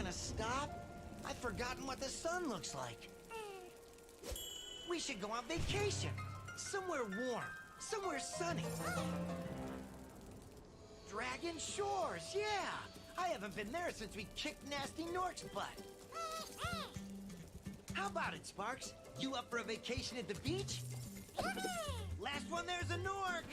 gonna stop? I've forgotten what the sun looks like. We should go on vacation. Somewhere warm. Somewhere sunny. Dragon Shores, yeah! I haven't been there since we kicked Nasty Nork's butt. How about it, Sparks? You up for a vacation at the beach? Last one there's a Nork!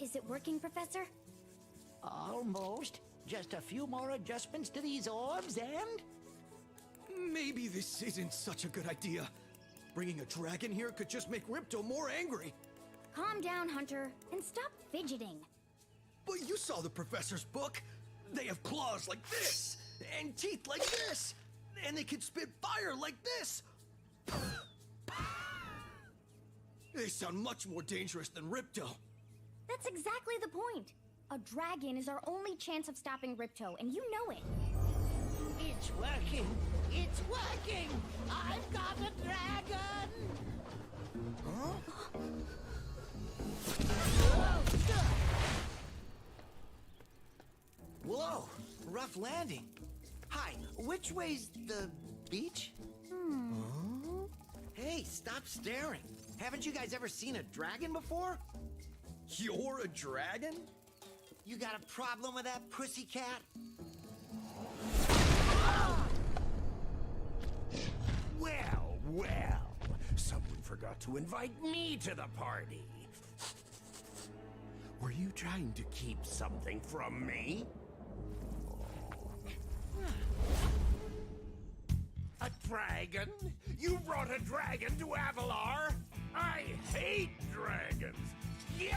Is it working, Professor? Almost. Just a few more adjustments to these orbs and... Maybe this isn't such a good idea. Bringing a dragon here could just make Ripto more angry. Calm down, Hunter, and stop fidgeting. But you saw the professor's book. They have claws like this, and teeth like this, and they can spit fire like this. They sound much more dangerous than Ripto. That's exactly the point. A dragon is our only chance of stopping Ripto, and you know it. It's working! It's working! I've got a dragon! Huh? Whoa, rough landing. Hi, which way's the beach? Hey, stop staring. Haven't you guys ever seen a dragon before? You're a dragon? You got a problem with that, pussycat? Well, well, someone forgot to invite me to the party. Were you trying to keep something from me? A dragon? You brought a dragon to Avalar? I hate dragons. Yeah!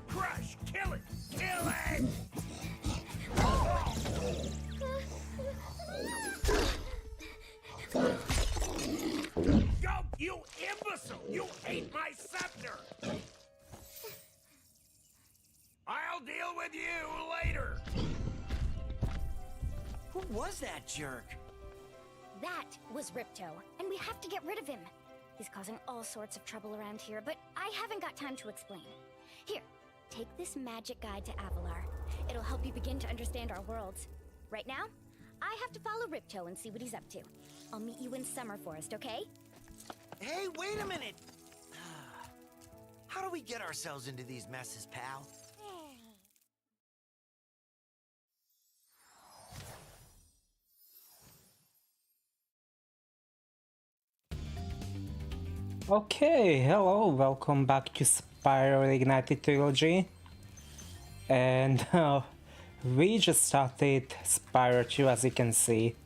Crush! Kill it! Kill it! Go, you imbecile! You ate my scepter! I'll deal with you later! Who was that jerk? That was Ripto, and we have to get rid of him. He's causing all sorts of trouble around here, but I haven't got time to explain. Here, take this magic guide to Avalar. It'll help you begin to understand our worlds. Right now, I have to follow Ripto and see what he's up to. I'll meet you in Summer Forest, okay? Hey, wait a minute! How do we get ourselves into these messes, pal? Okay, hello, welcome back to Spyro Reignited Trilogy. And we just started Spyro 2, as you can see.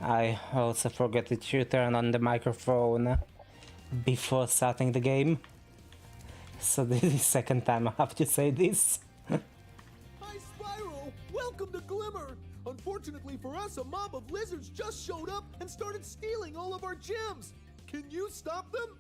I also forgot to turn on the microphone before starting the game. So this is the second time I have to say this. Hi, Spyro! Welcome to Glimmer! Unfortunately for us, a mob of lizards just showed up and started stealing all of our gems! Can you stop them?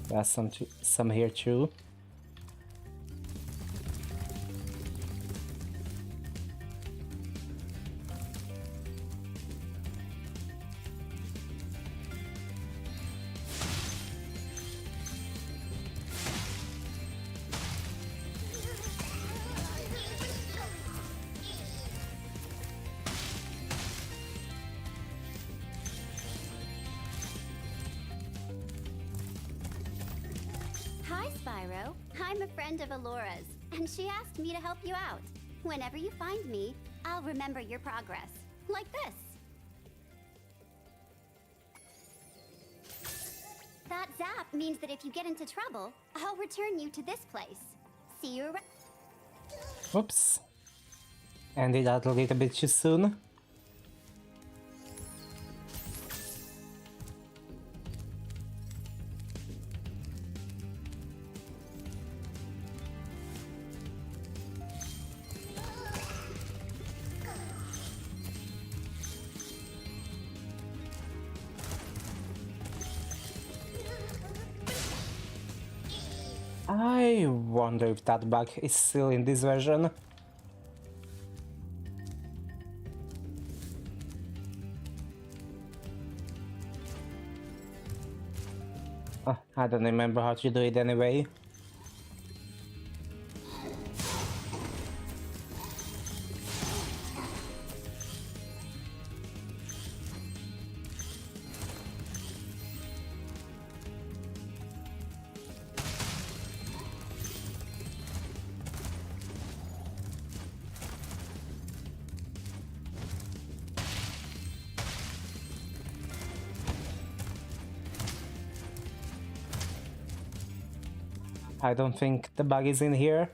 There's some here too. Ripto. I'm a friend of Alora's, and she asked me to help you out. Whenever you find me, I'll remember your progress. Like this. That zap means that if you get into trouble, I'll return you to this place. See you around. Oops. Ended that a little bit too soon. I wonder if that bug is still in this version. I don't remember how to do it anyway. I don't think the bug is in here.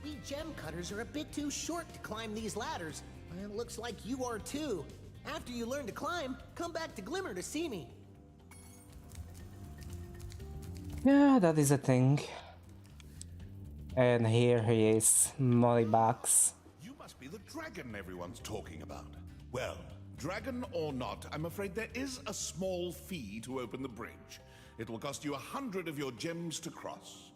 We gem cutters are a bit too short to climb these ladders, and it looks like you are too. After you learn to climb, come back to Glimmer to see me. Yeah, that is a thing. And here he is, Mollybox. You must be the dragon everyone's talking about. Well, dragon or not, I'm afraid there is a small fee to open the bridge. It will cost you 100 of your gems to cross.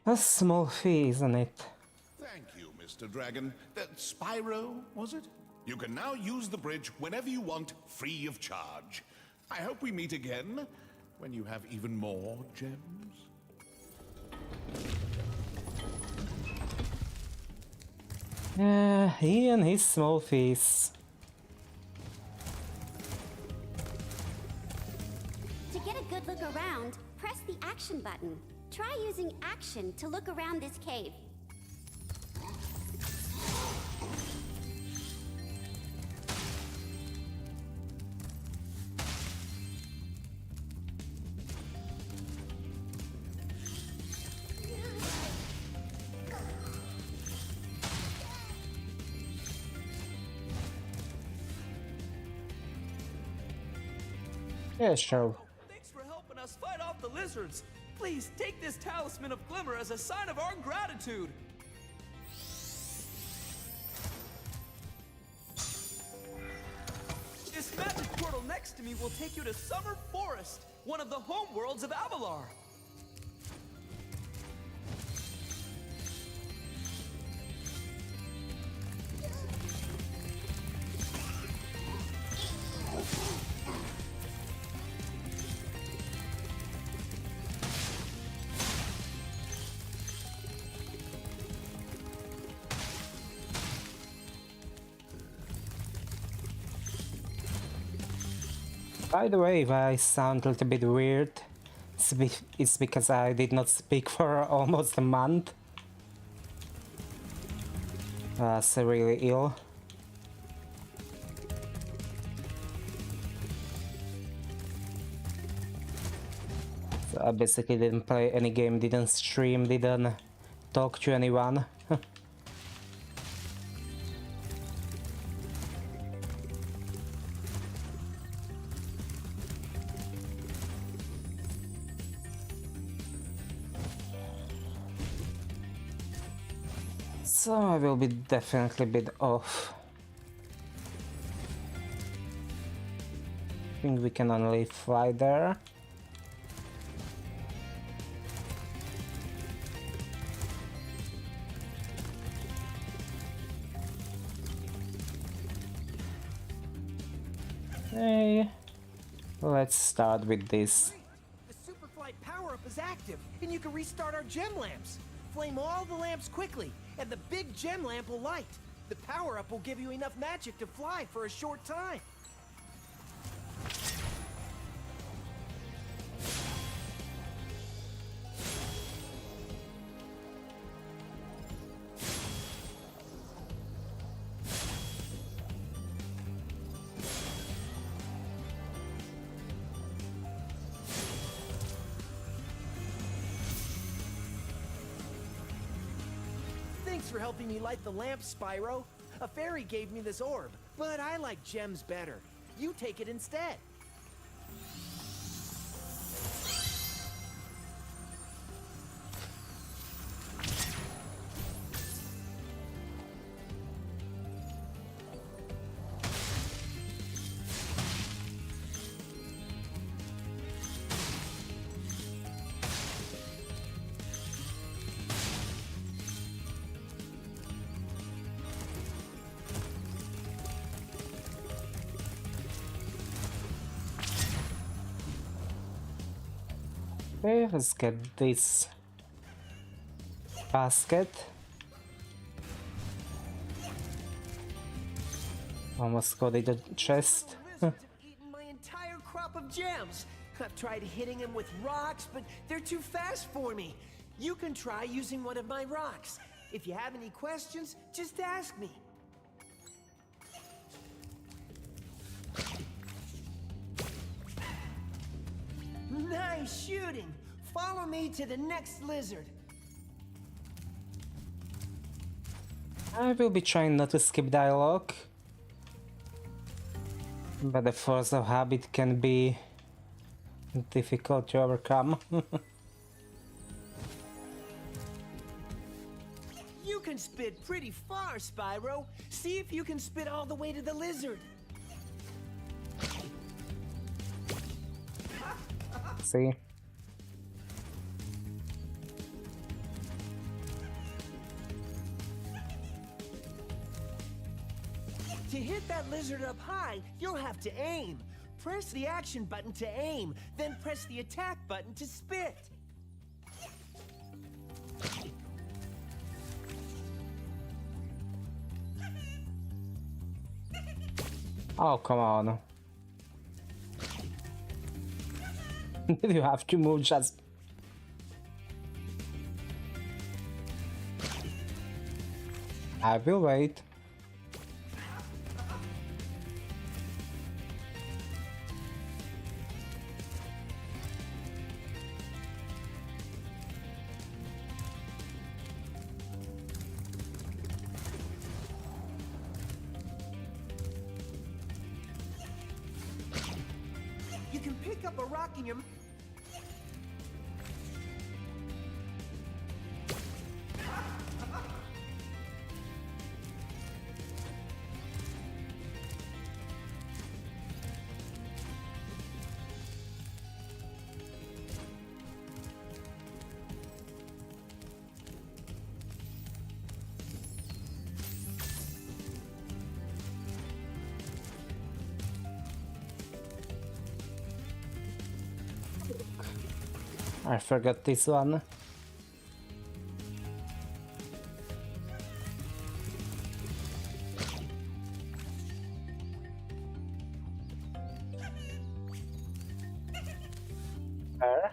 A small fee, isn't it? Thank you, Mr. Dragon. Spyro, was it? You can now use the bridge whenever you want, free of charge. I hope we meet again when you have even more gems. He and his small fees. To get a good look around, press the action button. Try using action to look around this cave. Yeah, sure. Thanks for helping us fight off the lizards. Please take this talisman of glimmer as a sign of our gratitude. This magic portal next to me will take you to Summer Forest, one of the home worlds of Avalar. By the way, if I sound a little bit weird, it's because I did not speak for almost a month. So really ill. So I basically didn't play any game, didn't stream, didn't talk to anyone. So I will be definitely a bit off. I think we can only fly there. Hey, let's start with this. The Superflight power-up is active, and you can restart our gem lamps. Flame all the lamps quickly, and the big gem lamp will light. The power-up will give you enough magic to fly for a short time. for helping me light the lamp, Spyro. A fairy gave me this orb, but I like gems better. You take it instead. Okay, let's get this basket. Almost got the chest. The lizards have eaten my entire crop of gems. I've tried hitting them with rocks, but they're too fast for me. You can try using one of my rocks. If you have any questions, just ask me. Nice shooting! Follow me to the next lizard. I will be trying not to skip dialogue, but the force of habit can be difficult to overcome. You can spit pretty far, Spyro. See if you can spit all the way to the lizard. See? To hit that lizard up high, you'll have to aim. Press the action button to aim, then press the attack button to spit. Oh, come on. You have to move just... I will wait. You can pick up a rock in your... I forgot this one. There.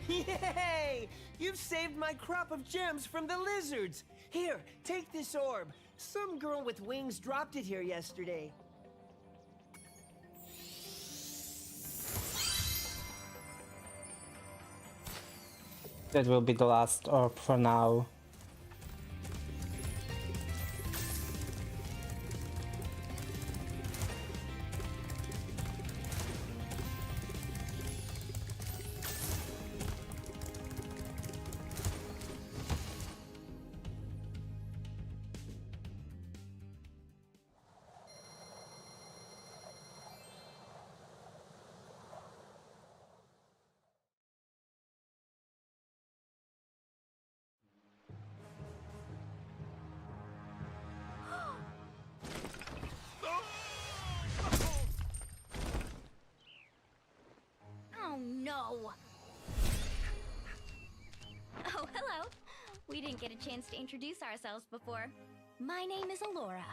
Yay! You've saved my crop of gems from the lizards. Here, take this orb. Some girl with wings dropped it here yesterday. That will be the last orb for now. Oh no! Oh, hello! We didn't get a chance to introduce ourselves before. My name is Alora.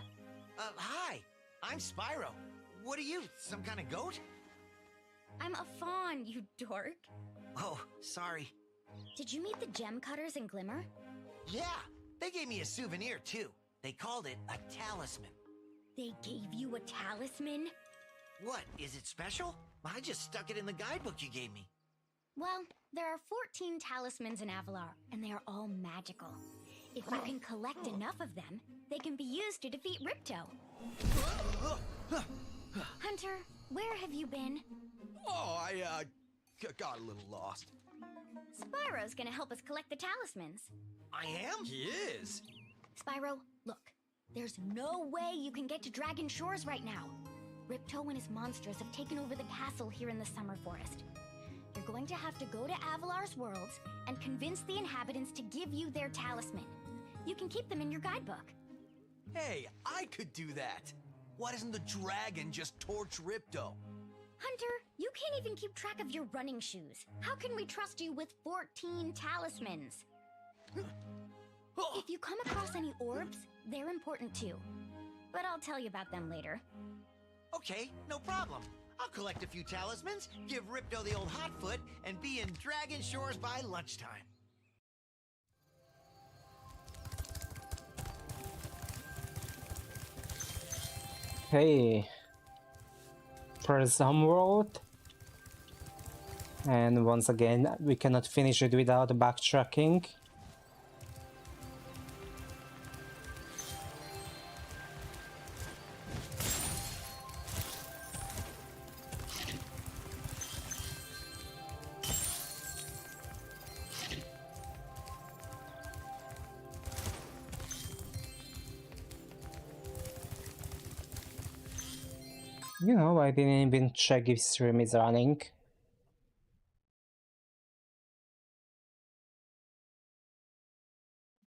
Hi. I'm Spyro. What are you, some kind of goat? I'm a fawn, you dork. Oh, sorry. Did you meet the gem cutters in Glimmer? Yeah, they gave me a souvenir, too. They called it a talisman. They gave you a talisman? What, is it special? I just stuck it in the guidebook you gave me. Well, there are 14 talismans in Avalar, and they are all magical. If you can collect enough of them, they can be used to defeat Ripto. Hunter, where have you been? Oh, I got a little lost. Spyro's gonna help us collect the talismans. I am? He is. Spyro, look. There's no way you can get to Dragon Shores right now. Ripto and his monsters have taken over the castle here in the Summer Forest. You're going to have to go to Avalar's worlds and convince the inhabitants to give you their talisman. You can keep them in your guidebook. Hey, I could do that. Why doesn't the dragon just torch Ripto? Hunter, you can't even keep track of your running shoes. How can we trust you with 14 talismans? If you come across any orbs, they're important too. But I'll tell you about them later. Okay, no problem. I'll collect a few talismans, give Ripto the old hot foot, and be in Dragon Shores by lunchtime. Hey, press world, and once again we cannot finish it without backtracking. You know, I didn't even check if stream is running.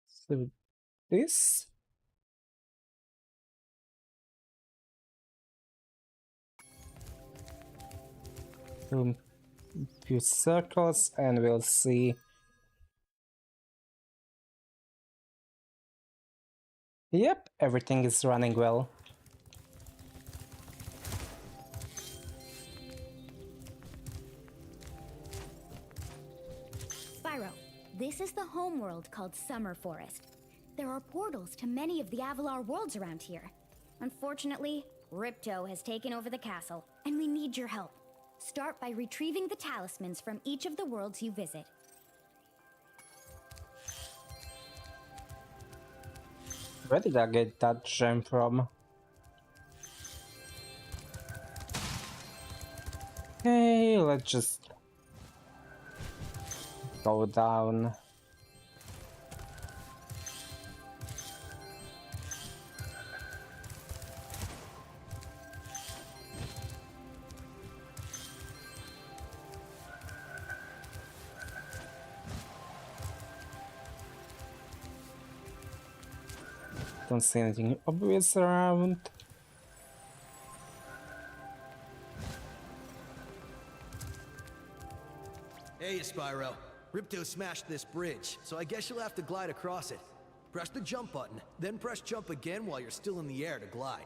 So this? Few circles and we'll see. Yep, everything is running well. Spyro, this is the homeworld called Summer Forest. There are portals to many of the Avalar worlds around here. Unfortunately, Ripto has taken over the castle, and we need your help. Start by retrieving the talismans from each of the worlds you visit. Where did I get that gem from? Okay, let's just go down. Don't see anything obvious around. Hey, Spyro. Ripto smashed this bridge, so I guess you'll have to glide across it. Press the jump button, then press jump again while you're still in the air to glide.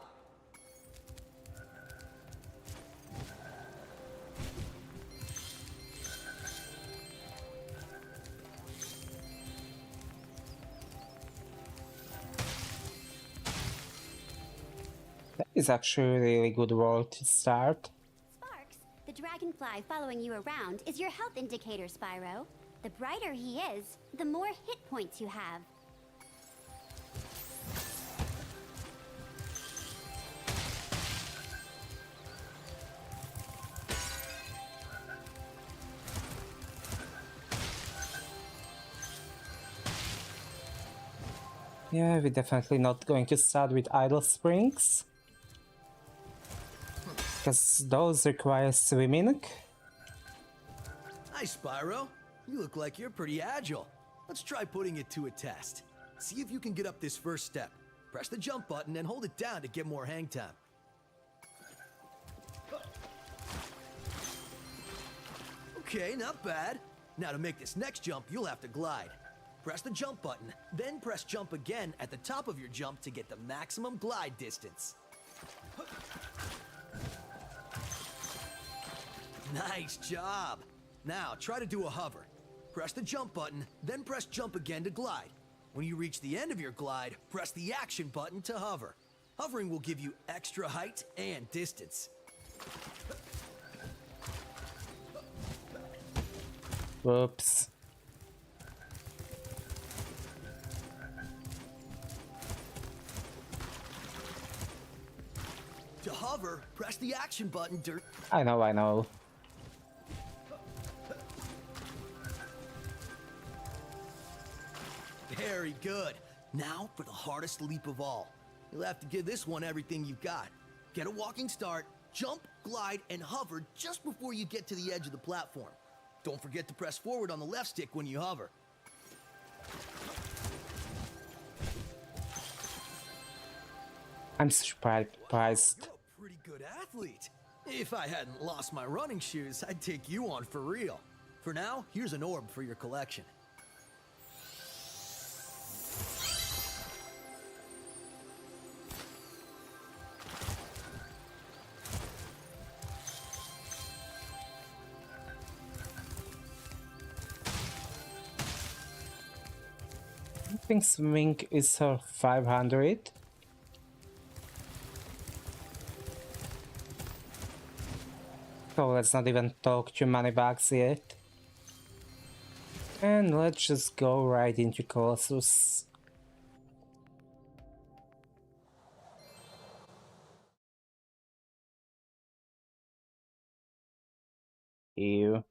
That is actually a really good world to start. Sparks, the dragonfly following you around is your health indicator, Spyro. The brighter he is, the more hit points you have. Yeah, we're definitely not going to start with idle springs, because those require swimming. Hi, Spyro. You look like you're pretty agile. Let's try putting it to a test. See if you can get up this first step. Press the jump button and hold it down to get more hang time. Okay, not bad. Now to make this next jump, you'll have to glide. press the jump button, then press jump again at the top of your jump to get the maximum glide distance. Nice job! Now, try to do a hover. Press the jump button, then press jump again to glide. When you reach the end of your glide, press the action button to hover. Hovering will give you extra height and distance. Whoops. To hover, press the action button I know. Very good. Now for the hardest leap of all. You'll have to give this one everything you've got. Get a walking start, jump, glide, and hover just before you get to the edge of the platform. Don't forget to press forward on the left stick when you hover. I'm surprised. You're a pretty good athlete. If I hadn't lost my running shoes, I'd take you on for real. For now, here's an orb for your collection. I think swimming is 500. So let's not even talk to moneybags yet. And let's just go right into Colossus. Ew.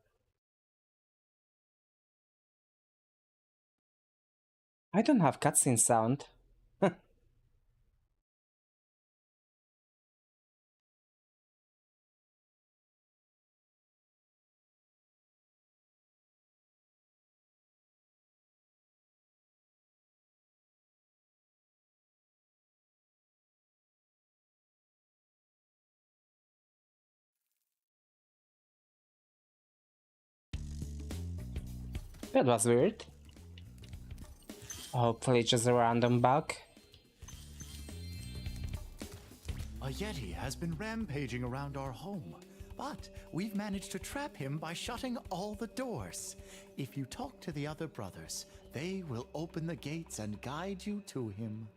I don't have cutscene sound. That was weird. Hopefully just a random bug. A Yeti has been rampaging around our home, but we've managed to trap him by shutting all the doors. If you talk to the other brothers, they will open the gates and guide you to him.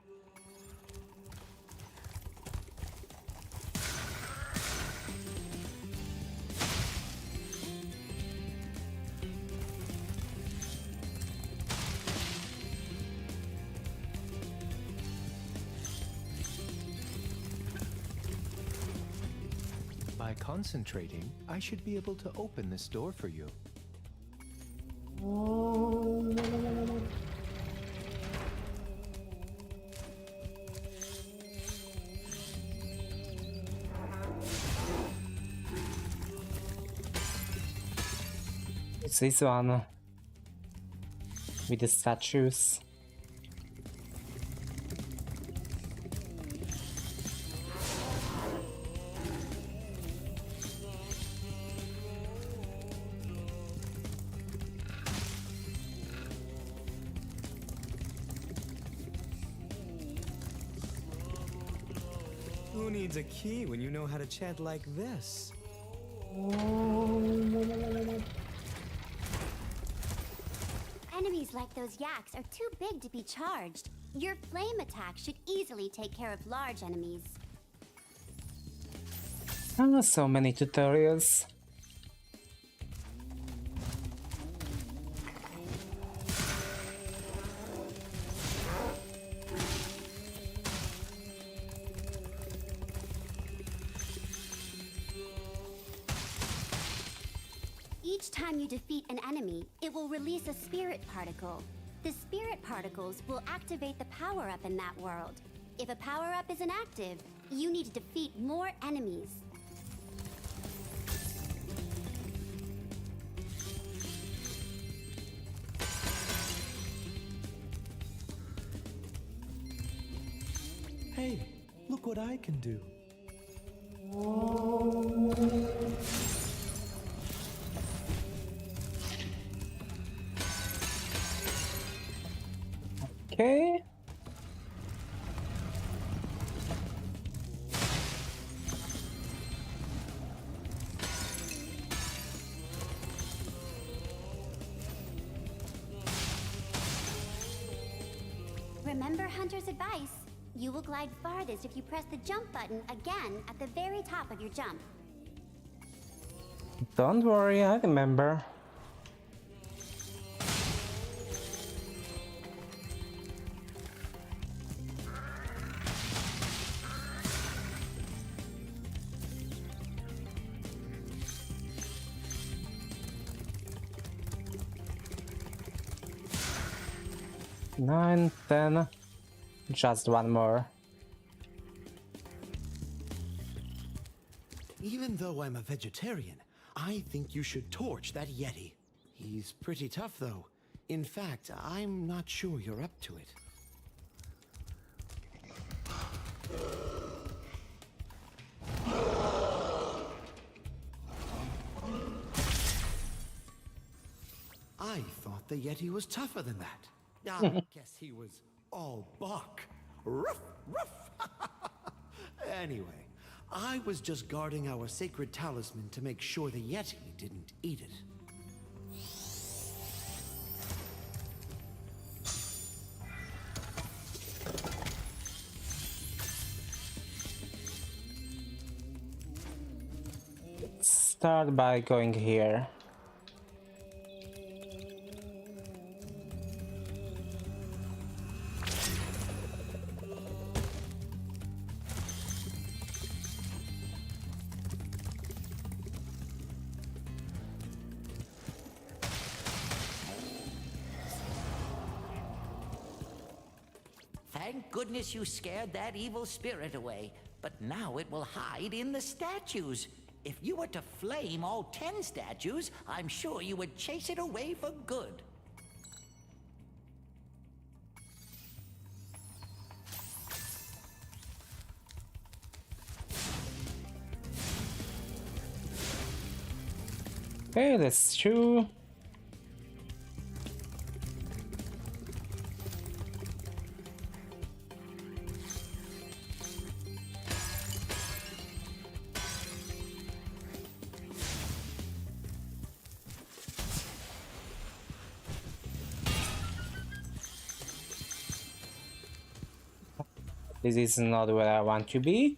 By concentrating, I should be able to open this door for you. It's this one with the statues. Who needs a key when you know how to chant like this? Enemies like those yaks are too big to be charged. Your flame attack should easily take care of large enemies. So many tutorials. Each time you defeat an enemy, it will release a spirit particle. The spirit particles will activate the power-up in that world. If a power-up is inactive, you need to defeat more enemies. Hey, look what I can do. Okay. Remember Hunter's advice. You will glide farthest if you press the jump button again at the very top of your jump. Don't worry, I remember. Nine, 10, just one more. Even though I'm a vegetarian, I think you should torch that Yeti. He's pretty tough, though. In fact, I'm not sure you're up to it. I thought the Yeti was tougher than that. I guess he was all bark. Ruff, ruff. Anyway, I was just guarding our sacred talisman to make sure the Yeti didn't eat it. Start by going here. Thank goodness you scared that evil spirit away, but now it will hide in the statues. If you were to flame all 10 statues, I'm sure you would chase it away for good. Okay, that's two. This is not where I want to be.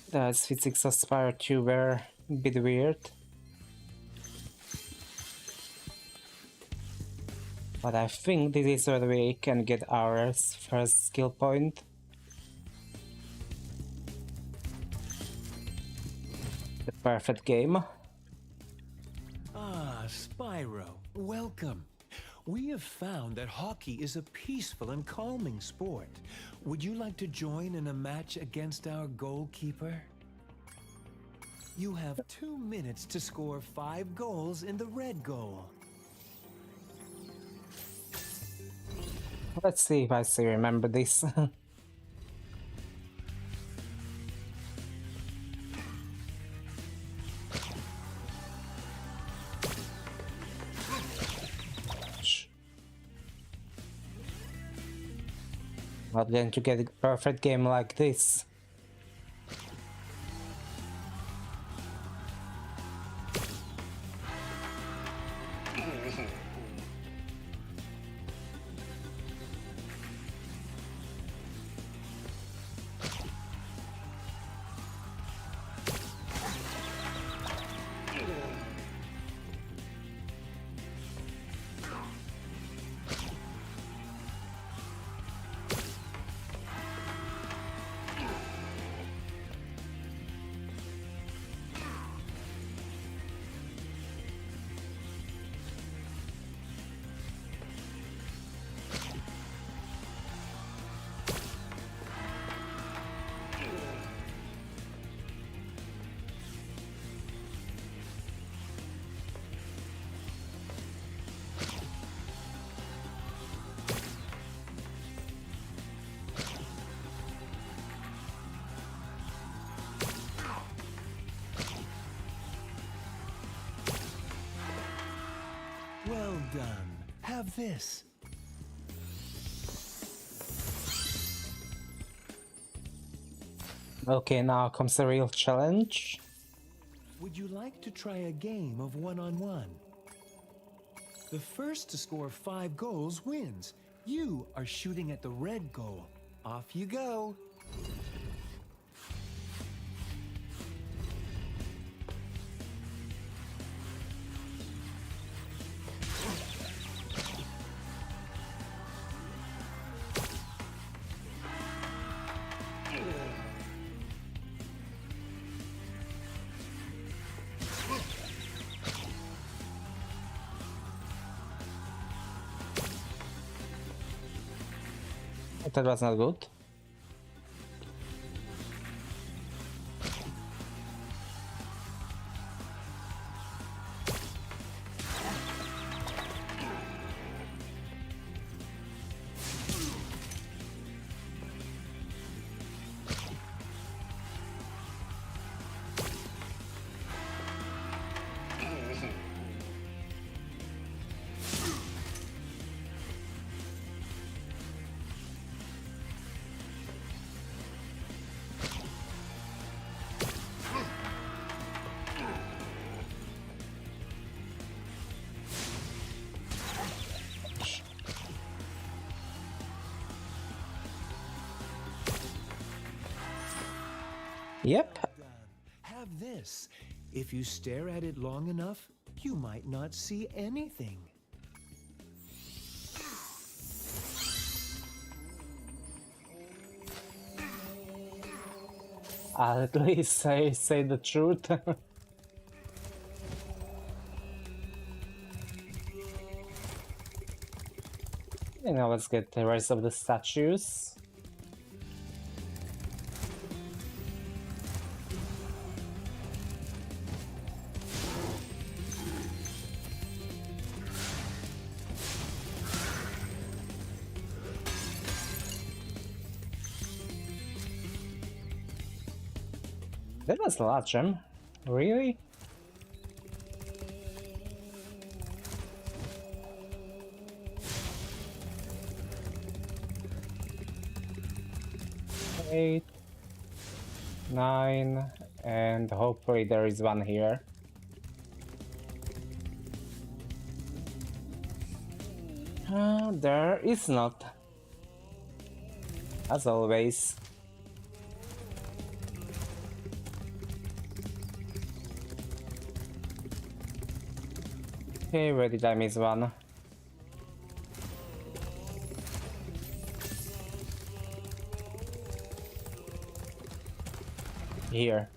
The physics of Spyro 2 were a bit weird. But I think this is where we can get our first skill point. The perfect game. Ah, Spyro, welcome. We have found that hockey is a peaceful and calming sport. Would you like to join in a match against our goalkeeper? You have 2 minutes to score 5 goals in the red goal. Let's see if I still remember this. Not going to get a perfect game like this. Have this. Okay, now comes the real challenge. Would you like to try a game of one-on-one? The first to score 5 goals wins. You are shooting at the red goal. Off you go. That was not good. Yep. Have this. If you stare at it long enough, you might not see anything. At least I say the truth. And now let's get the rest of the statues. That was a lot, Jim. Really? Eight, 9, and hopefully there is one here. There is not. As always. Okay, where did I miss one? Here.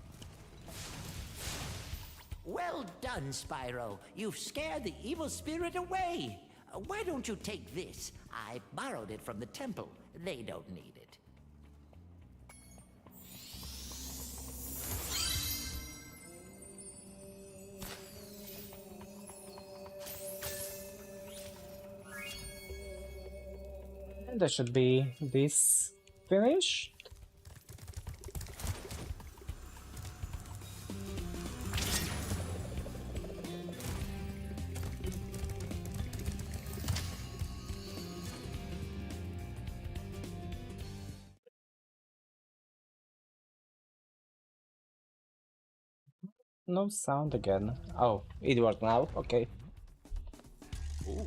Well done, Spyro. You've scared the evil spirit away. Why don't you take this? I borrowed it from the temple. They don't need it. And that should be this finished. No sound again. Oh, it worked now. Okay. Ooh.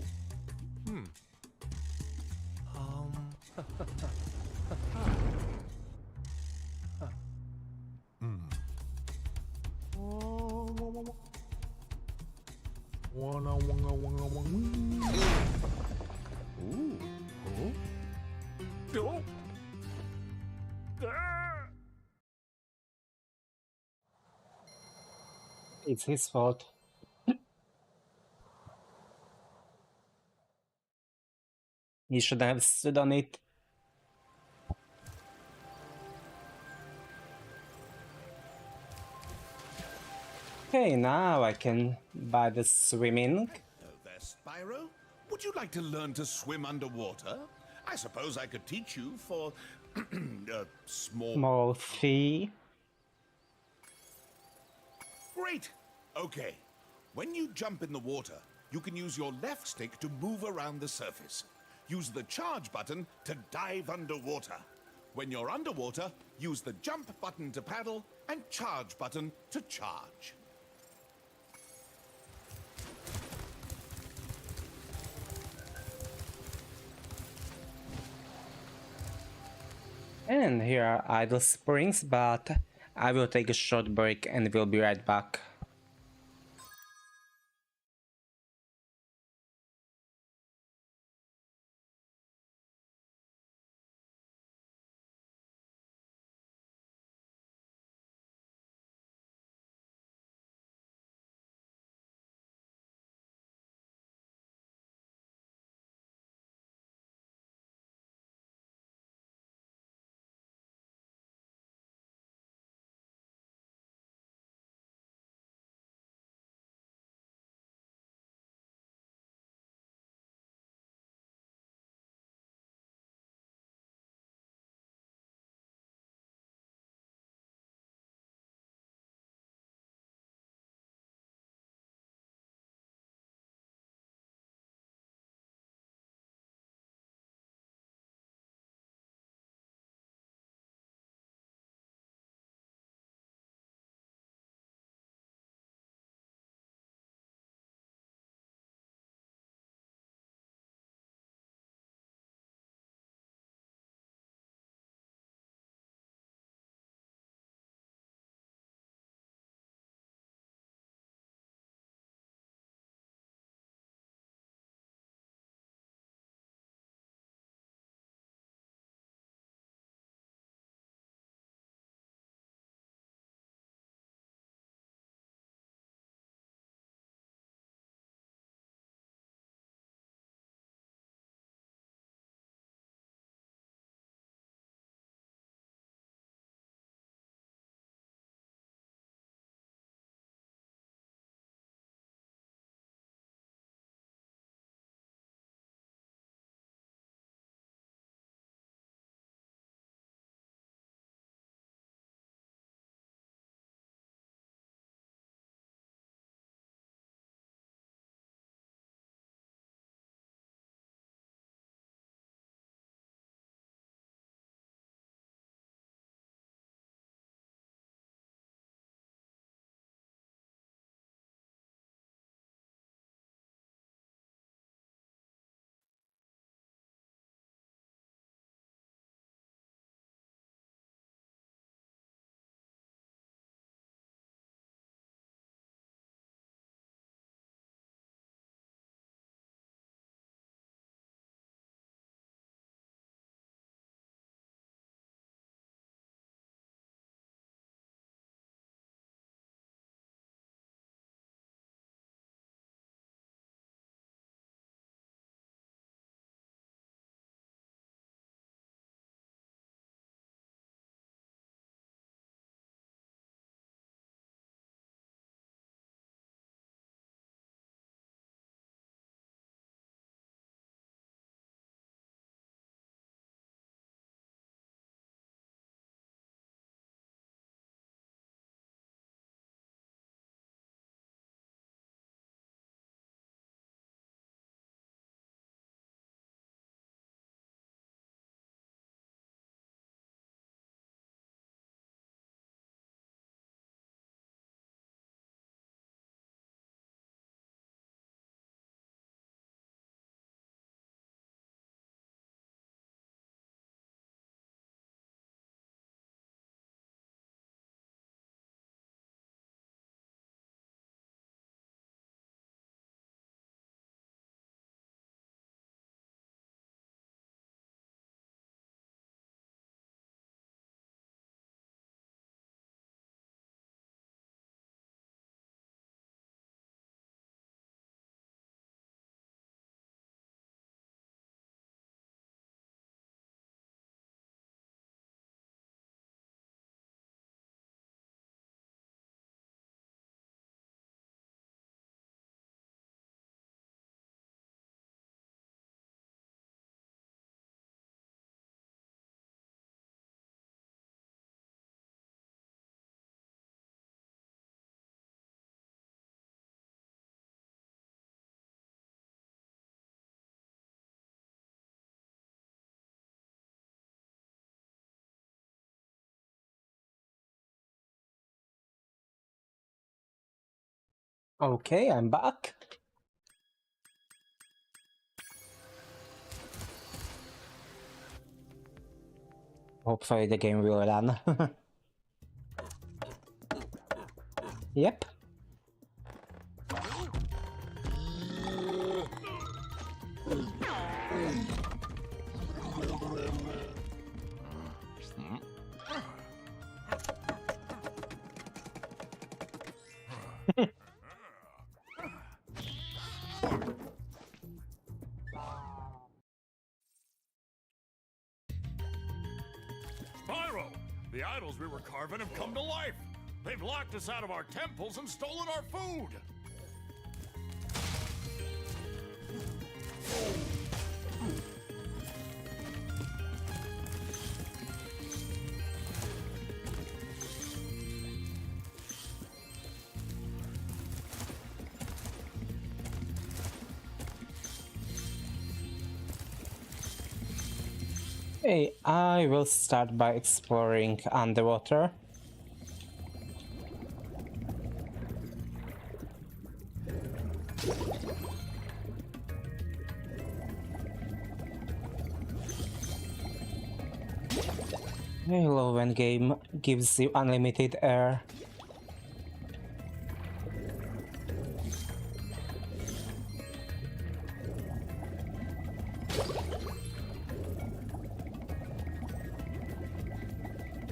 It's his fault. He should have stood on it. Okay, now I can buy the swimming. Hello there, Spyro. Would you like to learn to swim underwater? I suppose I could teach you for a Small fee. Great. Okay. When you jump in the water, you can use your left stick to move around the surface. Use the charge button to dive underwater. When you're underwater, use the jump button to paddle and charge button to charge. And here are idle springs, but I will take a short break and we'll be right back. Okay, I'm back. Hopefully the game will run. Yep. Spyro! The idols we were carving have come to life! They've locked us out of our temples and stolen our food! Okay, I will start by exploring underwater. I love when game gives you unlimited air.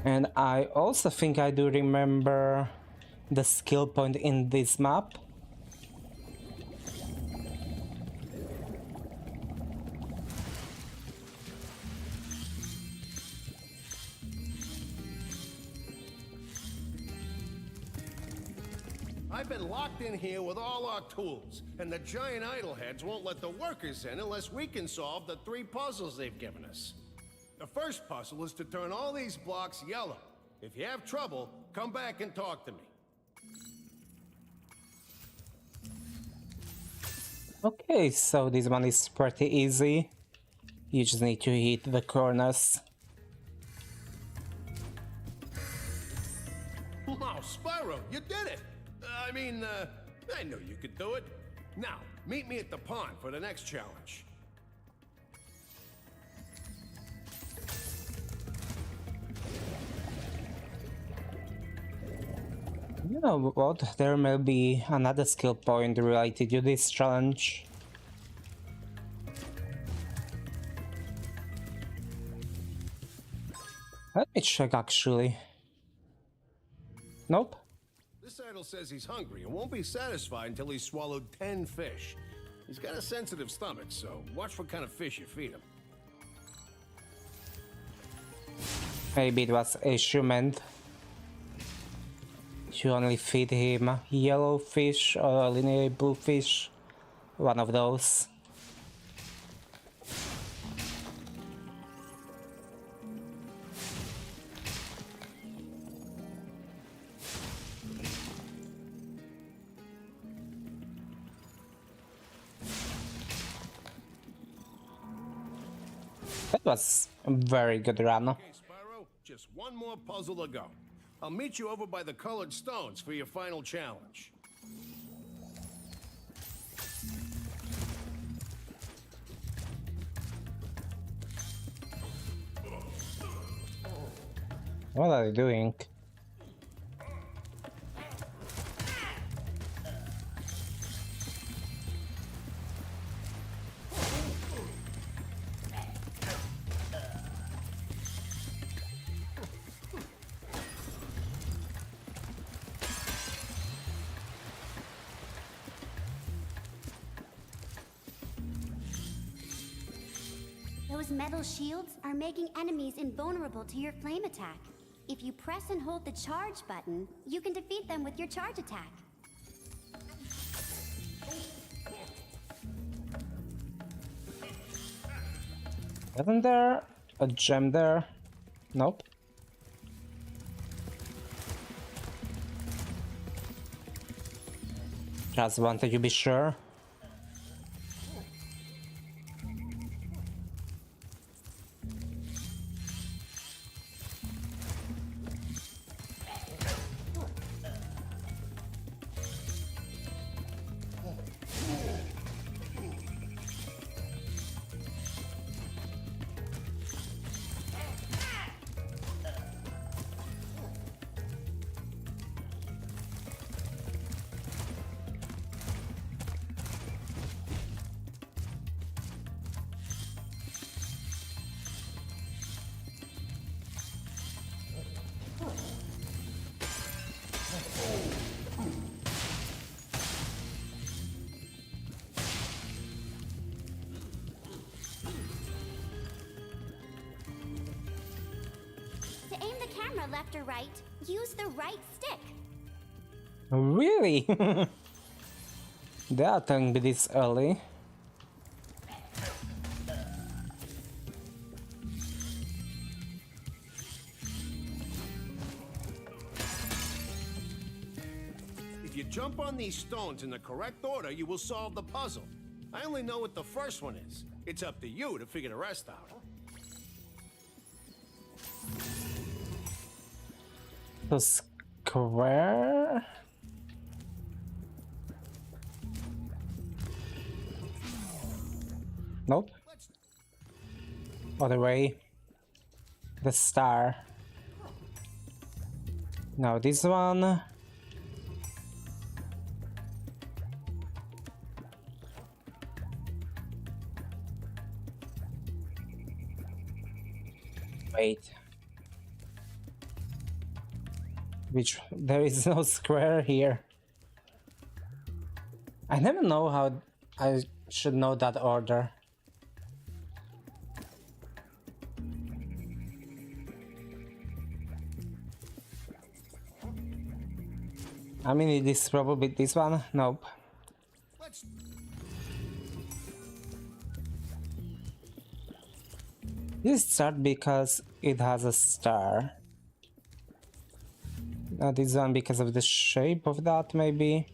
And I also think I do remember the skill point in this map. I've been locked in here with all our tools, and the giant idol heads won't let the workers in unless we can solve the 3 puzzles they've given us. The first puzzle is to turn all these blocks yellow. If you have trouble, come back and talk to me. Okay, so this one is pretty easy. You just need to hit the corners. Wow, Spyro, you did it! I knew you could do it. Now, meet me at the pond for the next challenge. You know what? There may be another skill point related to this challenge. Let me check actually. Nope. This idol says he's hungry and won't be satisfied until he's swallowed 10 fish. He's got a sensitive stomach, so watch what kind of fish you feed him. Maybe it was a human. You only feed him yellow fish or linear blue fish. One of those. That was a very good run. Okay, Spyro, just one more puzzle to go. I'll meet you over by the colored stones for your final challenge. What are you doing? Those metal shields are making enemies invulnerable to your flame attack. If you press and hold the charge button, you can defeat them with your charge attack. Isn't there a gem there? Nope. Just wanted to be sure. aim the camera left or right, use the right stick. Really? They are telling me this early. If you jump on these stones in the correct order, you will solve the puzzle. I only know what the first one is. It's up to you to figure the rest out. The square? Nope. Other way. The star. Now this one. Wait. Which there is no square here. I never know how I should know that order. I mean, it is probably this one. Nope. This start because it has a star. This one because of the shape of that, maybe.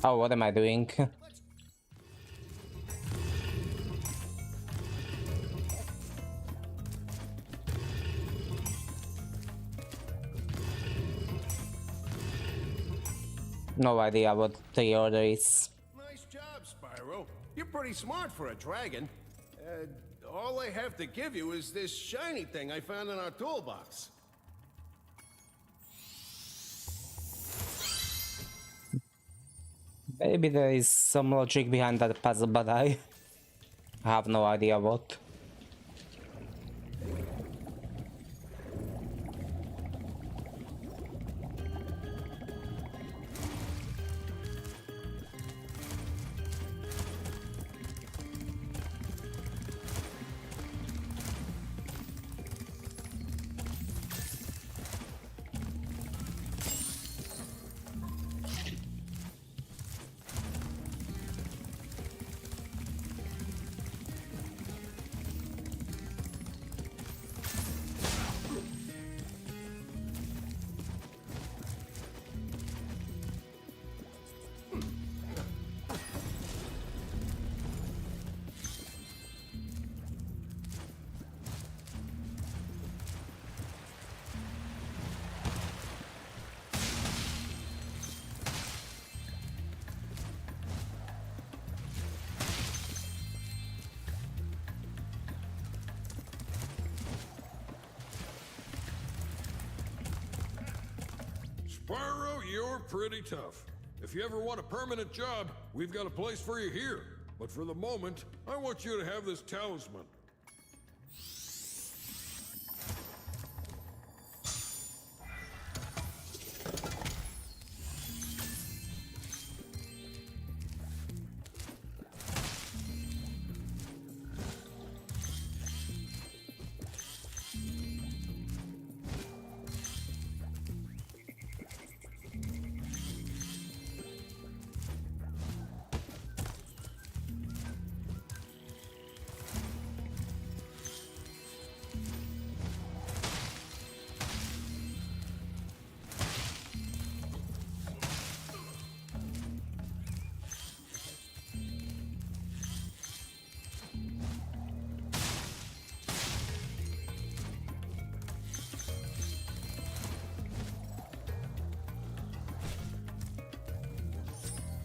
Oh, what am I doing? No idea what the order is. Nice job, Spyro. You're pretty smart for a dragon. All I have to give you is this shiny thing I found in our toolbox. Maybe there is some logic behind that puzzle, but I have no idea what. Spyro, you're pretty tough. If you ever want a permanent job, we've got a place for you here. But for the moment, I want you to have this talisman.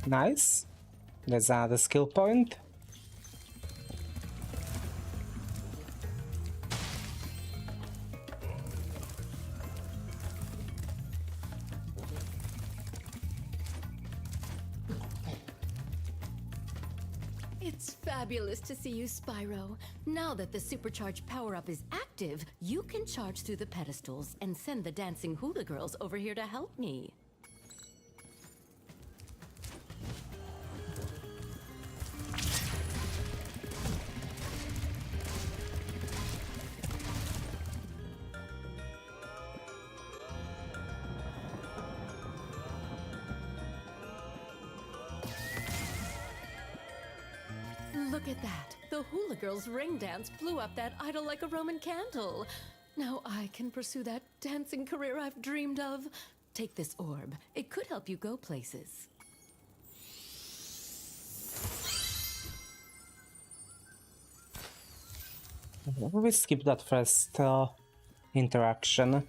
Nice. There's another skill point. It's fabulous to see you, Spyro. Now that the supercharged power-up is active, active, you can charge through the pedestals and send the dancing hula girls over here to help me. Look at that. The hula girls' ring dance blew up that idol like a Roman candle. Now I can pursue that dancing career I've dreamed of. Take this orb. It could help you go places. We skip that first interaction.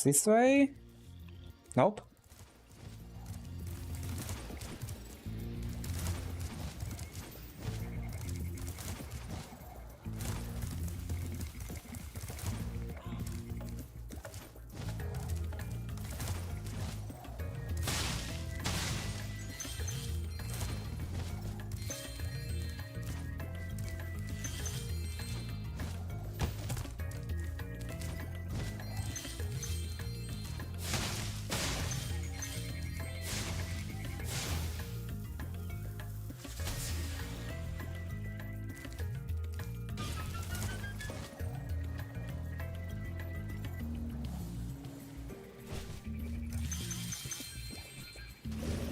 This way? Nope.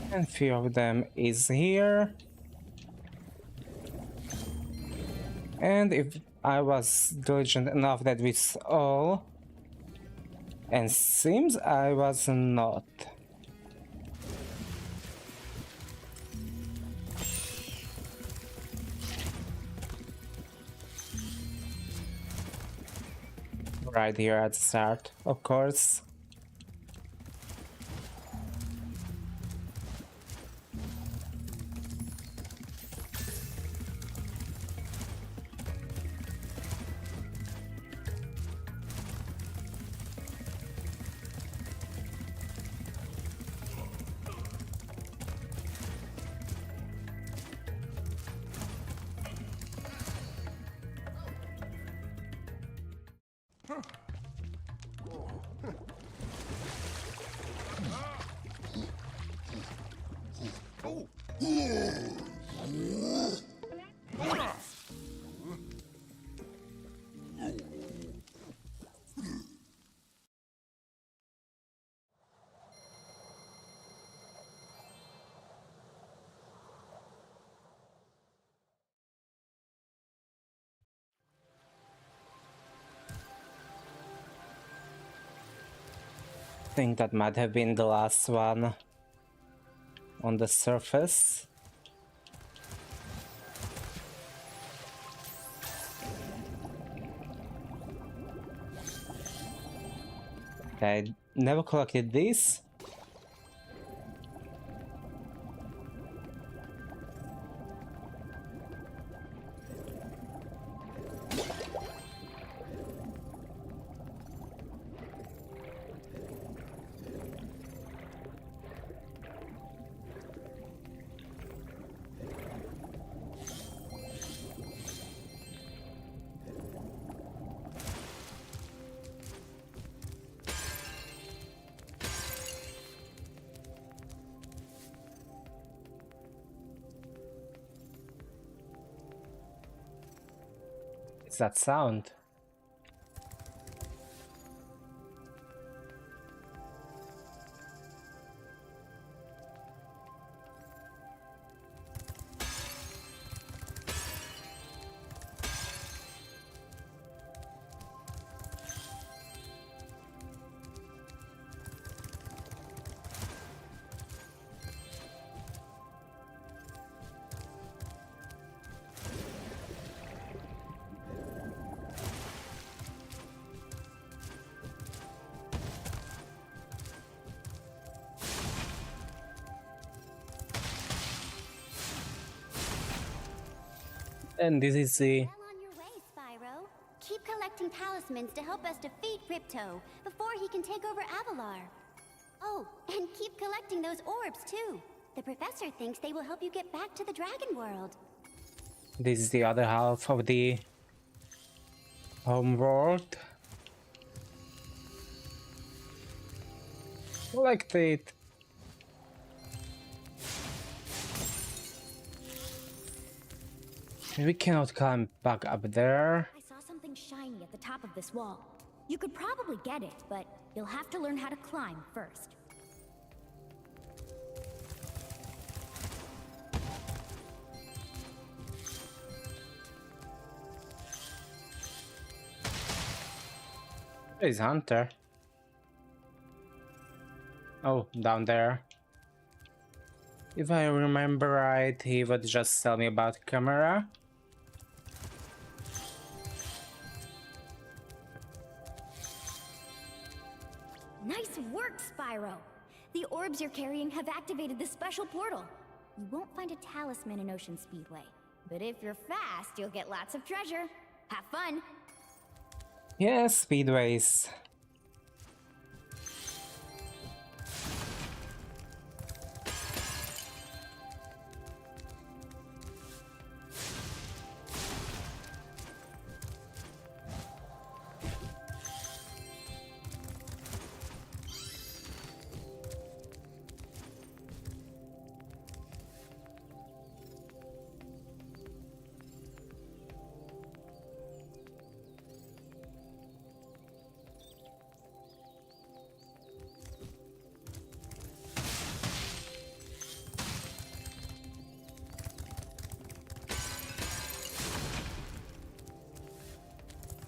And few of them is here. And if I was diligent enough that we all, and seems I was not. Right here at the start, of course. I think that might have been the last one on the surface. I never collected this. What's that sound? And this is the... Well on your way, Spyro. Keep collecting talismans to help us defeat Ripto before he can take over Avalar. Oh, and keep collecting those orbs too. The professor thinks they will help you get back to the Dragon World. This is the other half of the home world. Collect it. We cannot climb back up there. I saw something shiny at the top of this wall. You could probably get it, but you'll have to learn how to climb first. Where's Hunter? Oh, down there. If I remember right, he would just tell me about camera. Nice work, Spyro! The orbs you're carrying have activated the special portal. You won't find a talisman in Ocean Speedway, but if you're fast, you'll get lots of treasure. Have fun! Yes, speedways.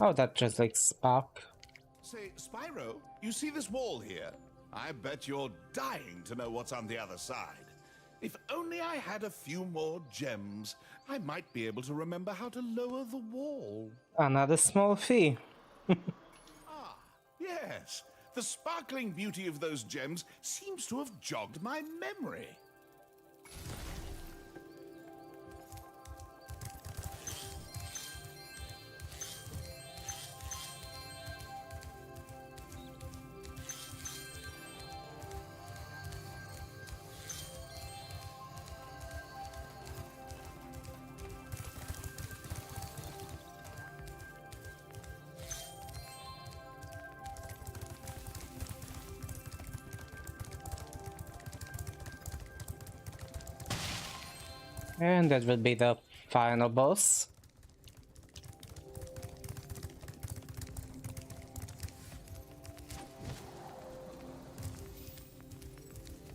Oh, that just like spark. Say, Spyro, you see this wall here? I bet you're dying to know what's on the other side. If only I had a few more gems, I might be able to remember how to lower the wall. Another small fee. Yes, the sparkling beauty of those gems seems to have jogged my memory. And that will be the final boss.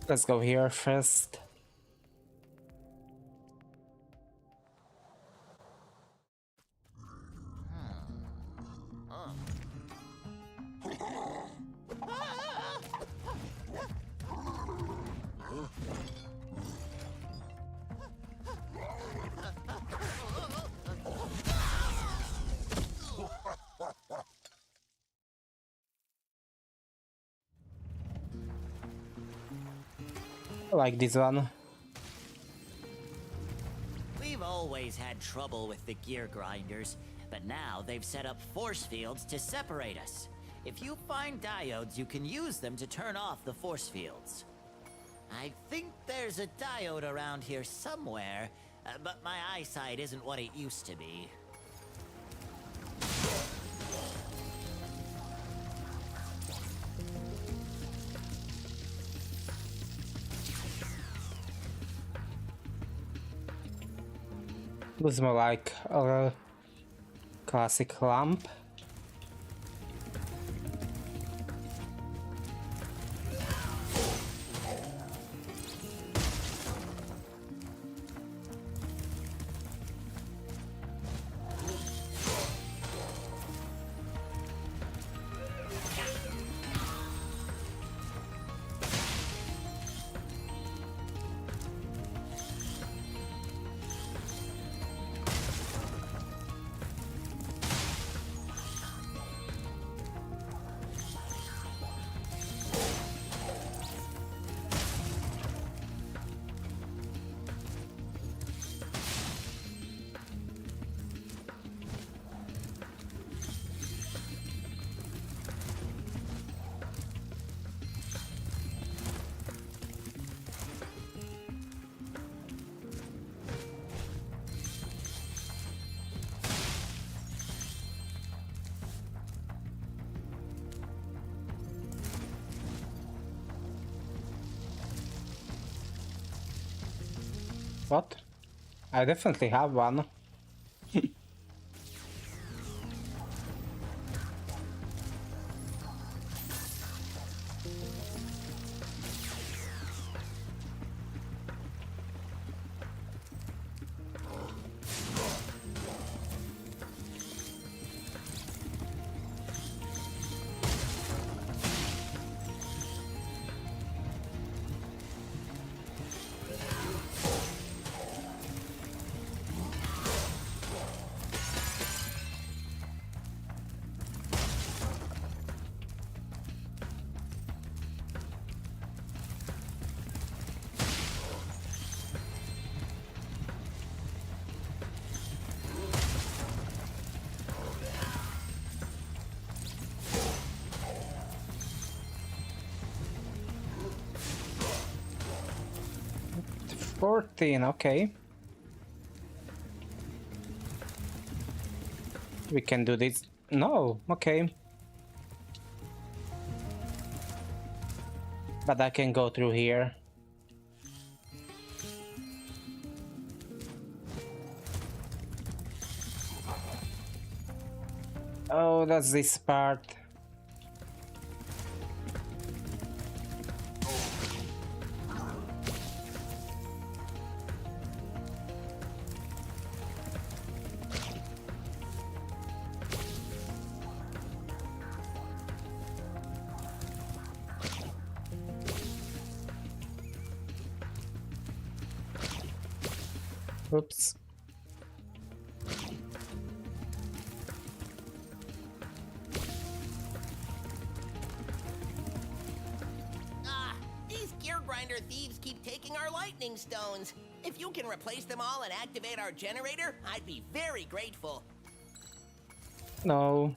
Let's go here first. I like this one. We've always had trouble with the gear grinders, but now they've set up force fields to separate us. If you find diodes, you can use them to turn off the force fields. I think there's a diode around here somewhere, but my eyesight isn't what it used to be. Looks more like a classic lamp. What? I definitely have one. Okay. We can do this. No, okay. But I can go through here. Oh, that's this part. Oops. These gear grinder thieves keep taking our lightning stones. If you can replace them all and activate our generator, I'd be very grateful. No.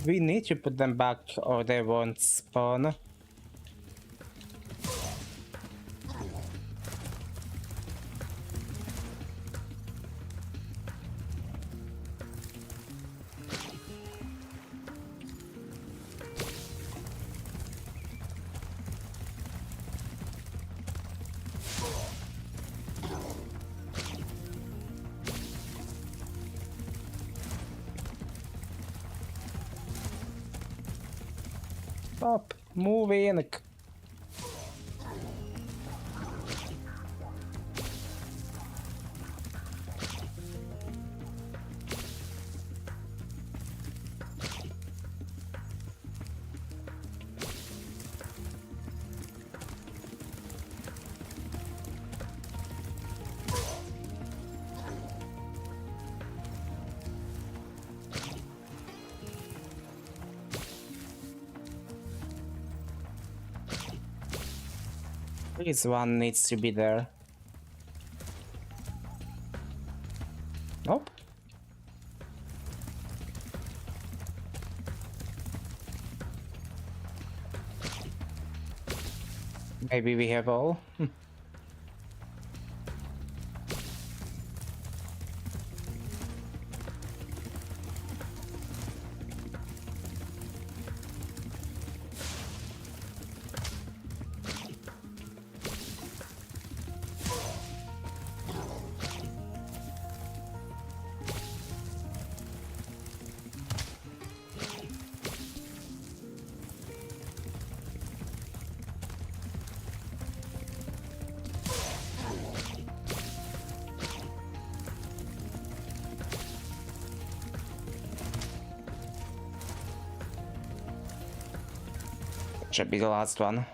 We need to put them back or they won't spawn. Stop moving. This one needs to be there. Nope. Maybe we have all. Should be the last one.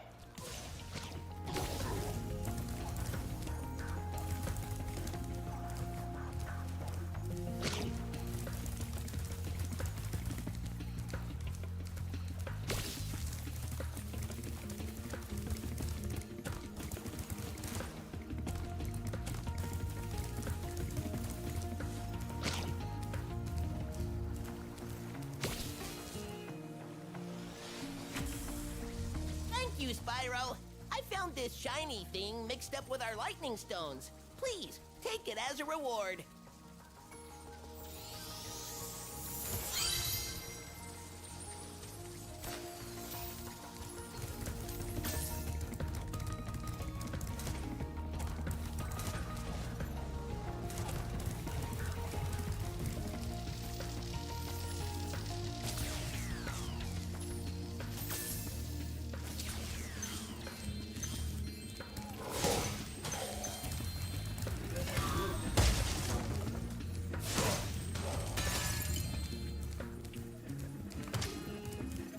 you, Spyro. I found this shiny thing mixed up with our lightning stones. Please, take it as a reward.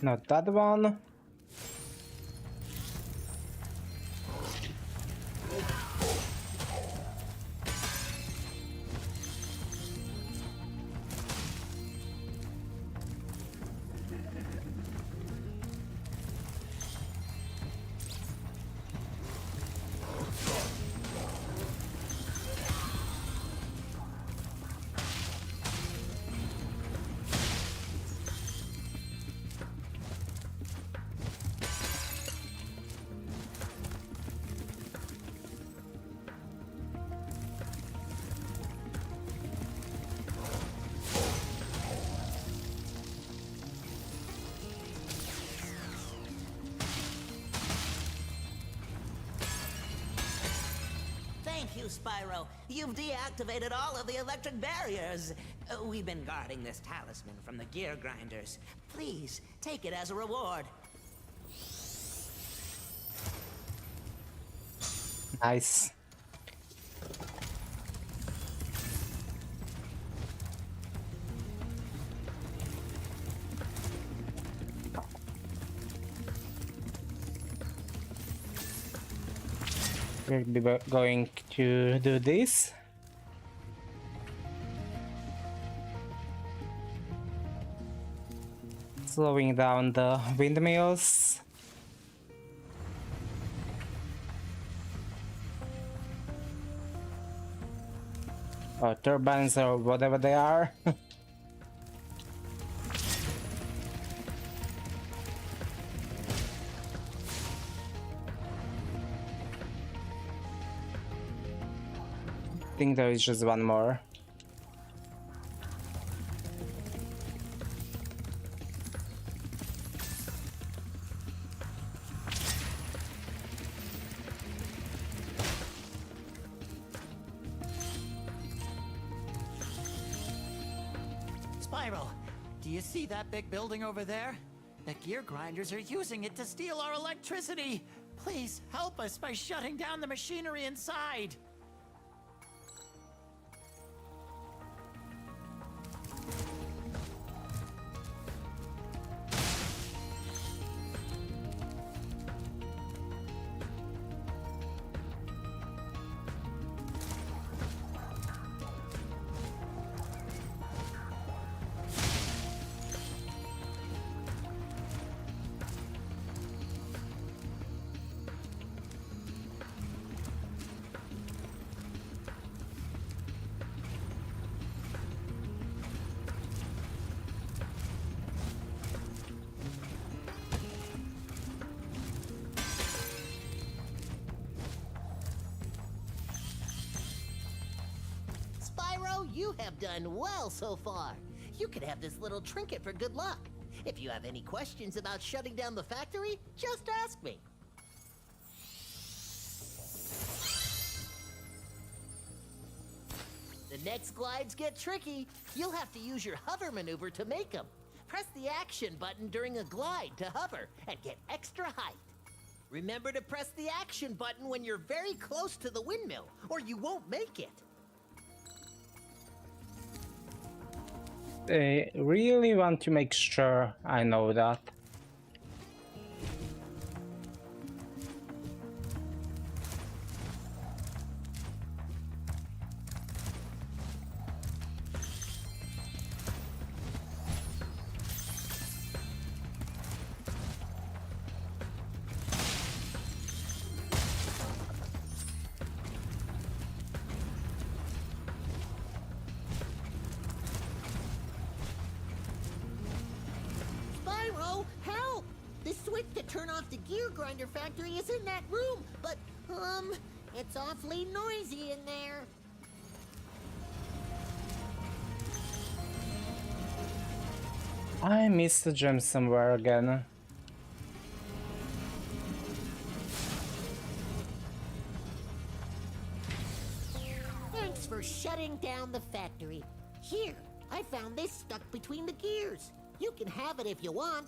Not that one. Thank you, Spyro. You've deactivated all of the electric barriers. We've been guarding this talisman from the gear grinders. Please, take it as a reward. Nice. We'll be going to do this. Slowing down the windmills. Or turbines or whatever they are. I think there is just one more. Spyro, do you see that big building over there? The gear grinders are using it to steal our electricity. Please help us by shutting down the machinery inside. Spyro, you have done well so far. You could have this little trinket for good luck. If you have any questions about shutting down the factory, just ask me. The next glides get tricky. You'll have to use your hover maneuver to make them. Press the action button during a glide to hover and get extra height. Remember to press the action button when you're very close to the windmill, or you won't make it. They really want to make sure I know that. Spyro, turn off the gear grinder factory is in that room, but, it's awfully noisy in there. I missed the gem somewhere again. Thanks for shutting down the factory. Here, I found this stuck between the gears. You can have it if you want.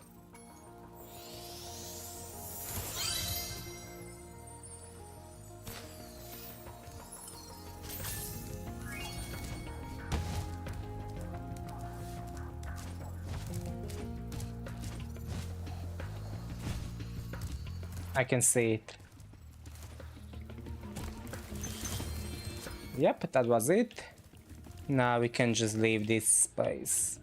I can see it. Yep, that was it. Now we can just leave this space.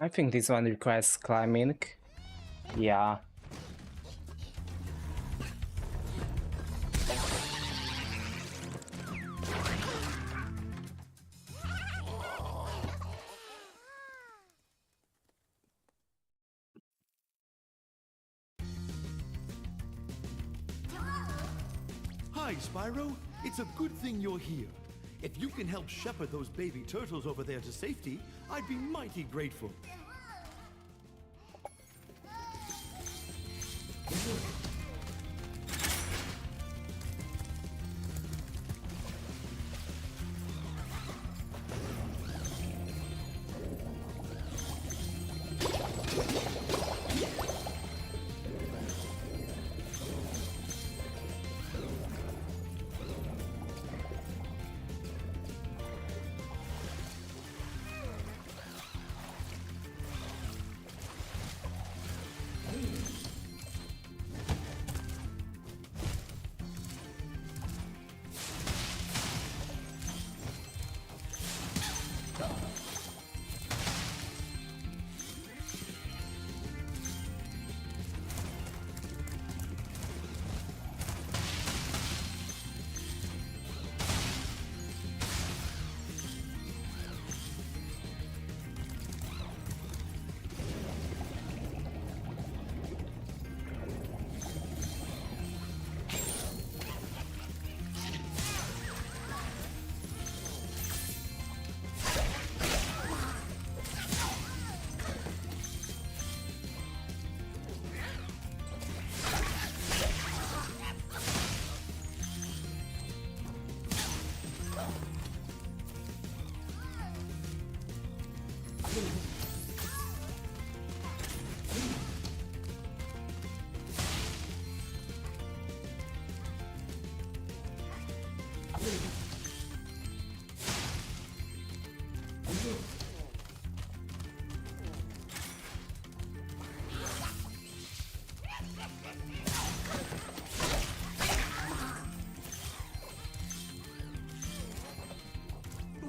I think this one requires climbing. Yeah. Hi, Spyro. It's a good thing you're here. If you can help shepherd those baby turtles over there to safety, I'd be mighty grateful.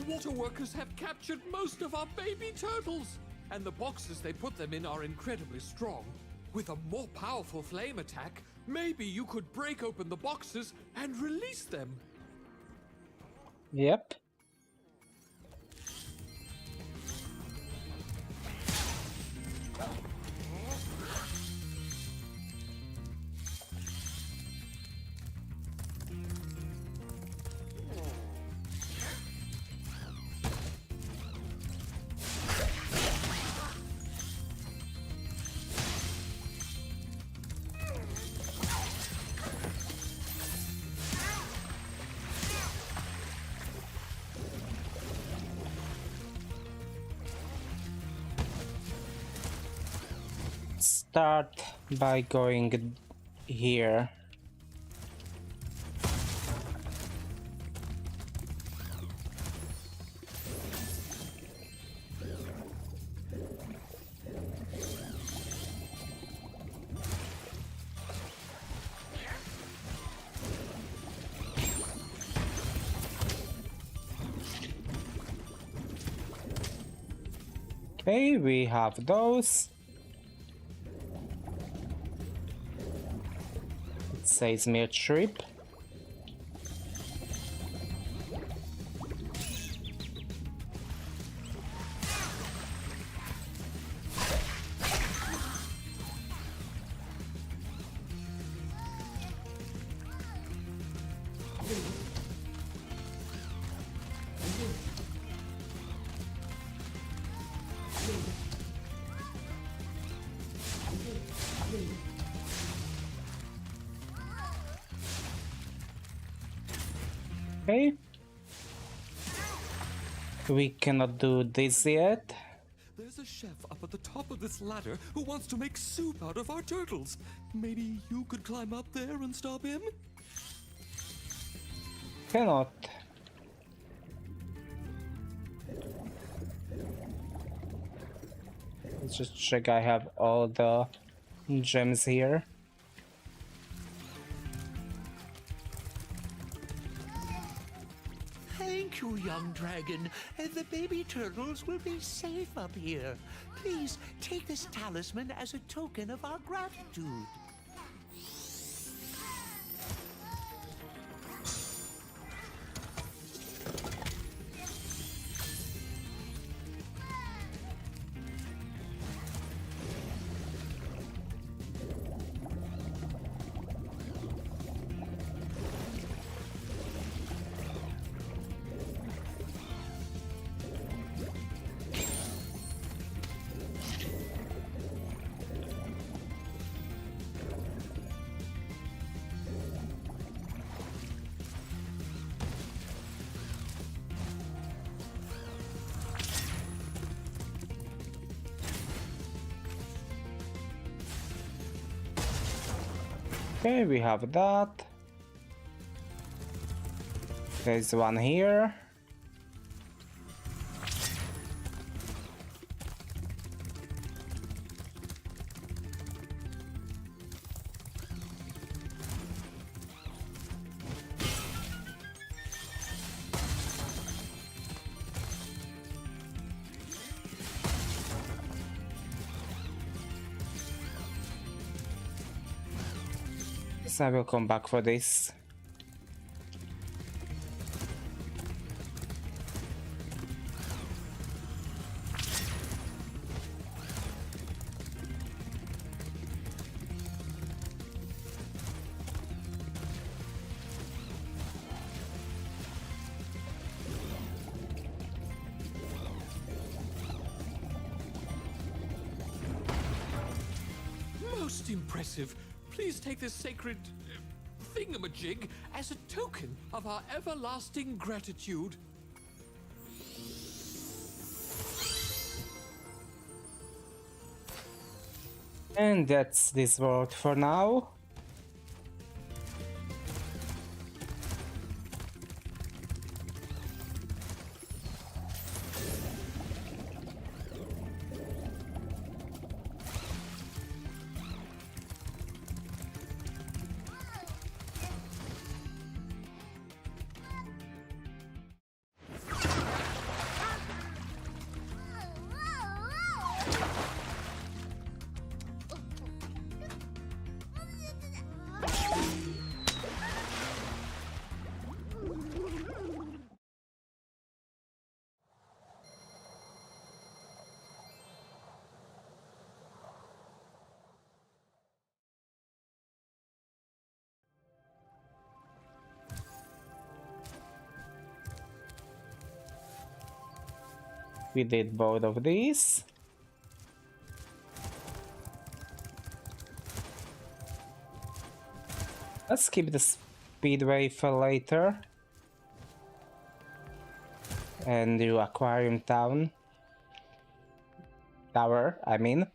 Water workers have captured most of our baby turtles, and the boxes they put them in are incredibly strong. With a more powerful flame attack, maybe you could break open the boxes and release them. Yep. Start by going here. Okay, we have those. It saves me a trip. Okay. We cannot do this yet. There's a chef up at the top of this ladder who wants to make soup out of our turtles. Maybe you could climb up there and stop him? Cannot. Let's just check I have all the gems here. Thank you, young dragon. The baby turtles will be safe up here. Please take this talisman as a token of our gratitude. Okay, we have that. There's one here. I will come back for this. Most impressive. Please take this sacred thingamajig as a token of our everlasting gratitude. And that's this world for now. We did both of these. Let's keep the speedway for later. And do Aquarium Tower, I mean.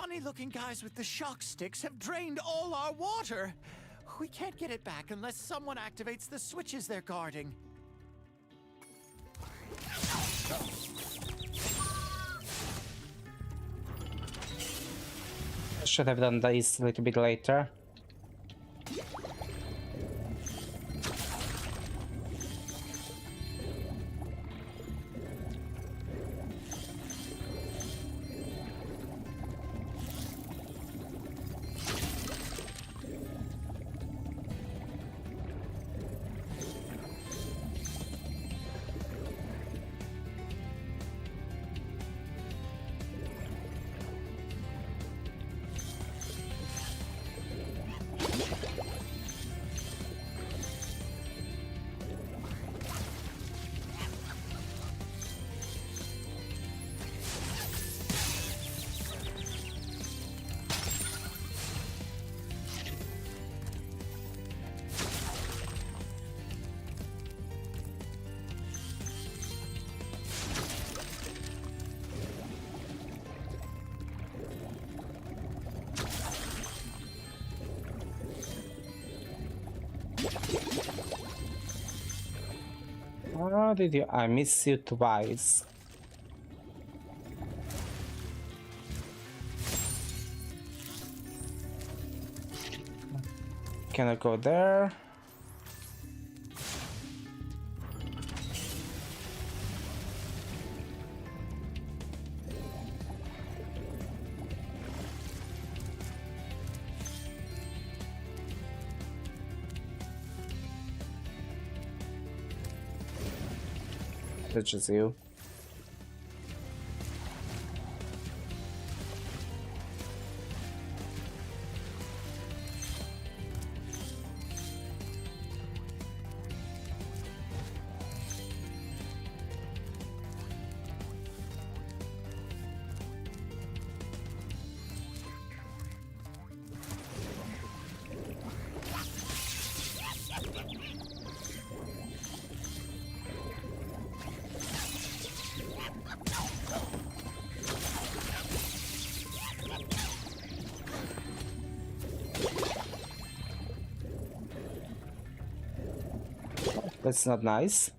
funny-looking guys with the shock sticks have drained all our water. We can't get it back unless someone activates the switches they're guarding. I should have done this a little bit later. How did you? I miss you twice. Can I go there? It's just you. That's not nice.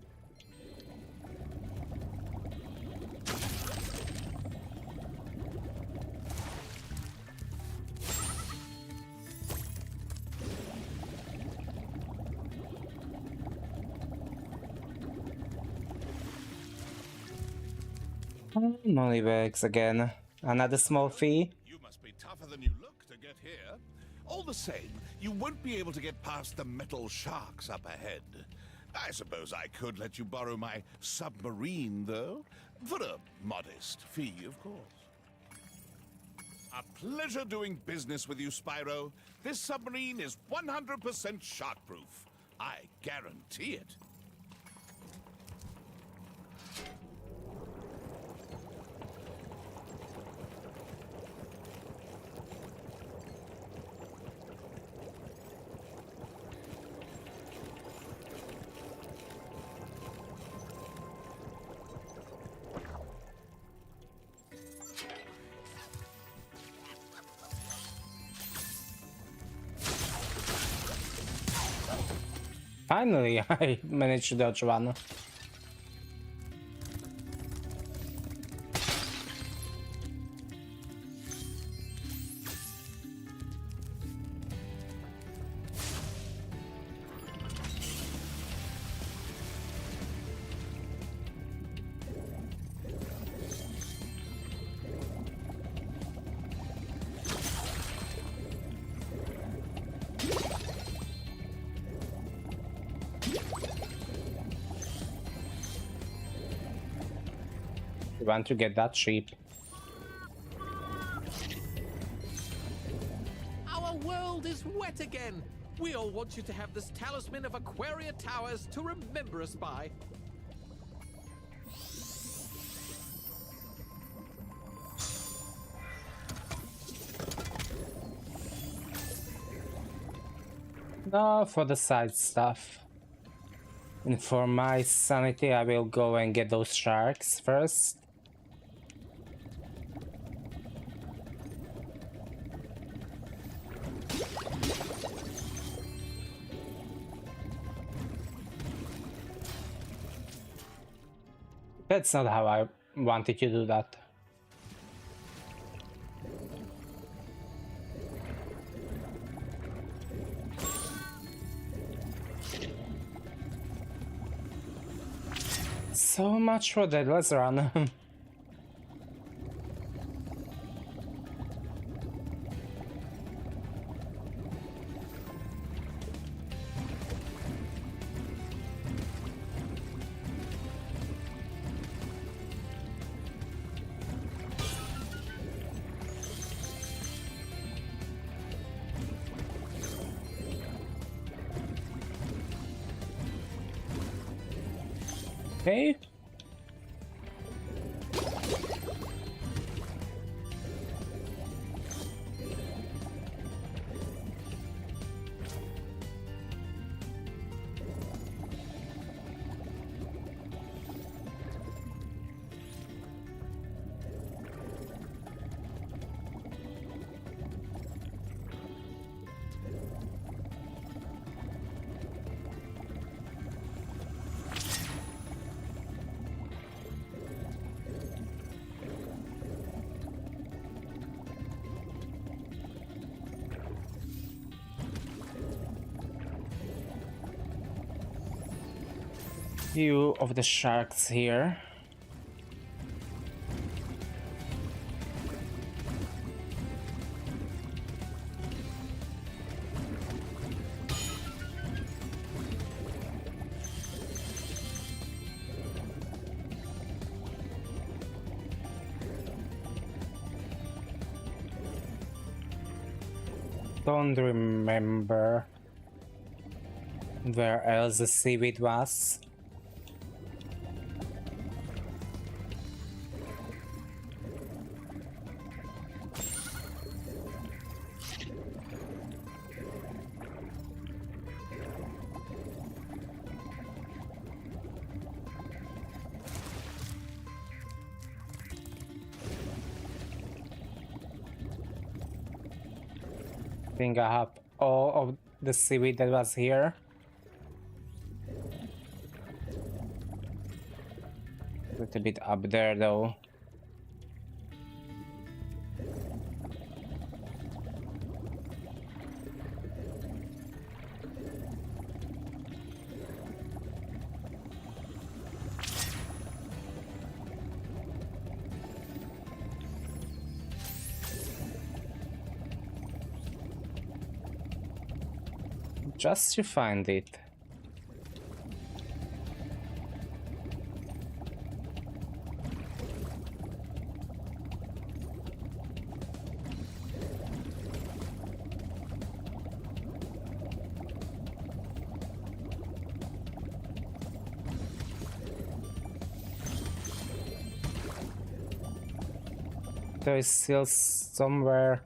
Money bags again. Another small fee. You must be tougher than you look to get here. All the same, you won't be able to get past the metal sharks up ahead. I suppose I could let you borrow my submarine, though, for a modest fee, of course. A pleasure doing business with you, Spyro. This submarine is 100% shark-proof. I guarantee it. Finally, I managed to dodge one. We want to get that sheep. Our world is wet again. We all want you to have this talisman of Aquaria Towers to remember us by. No, for the side stuff. And for my sanity, I will go and get those sharks first. That's not how I wanted to do that. So much for that, let's run. Okay. Few of the sharks here. Don't remember where else the seaweed was. I think I have all of the seaweed that was here. A little bit up there though. Just to find it. There is still somewhere.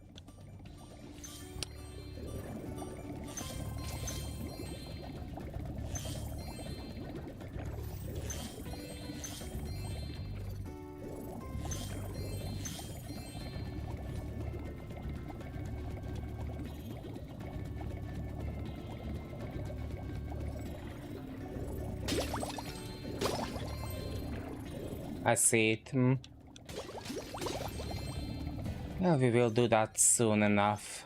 I see it. Yeah, we will do that soon enough.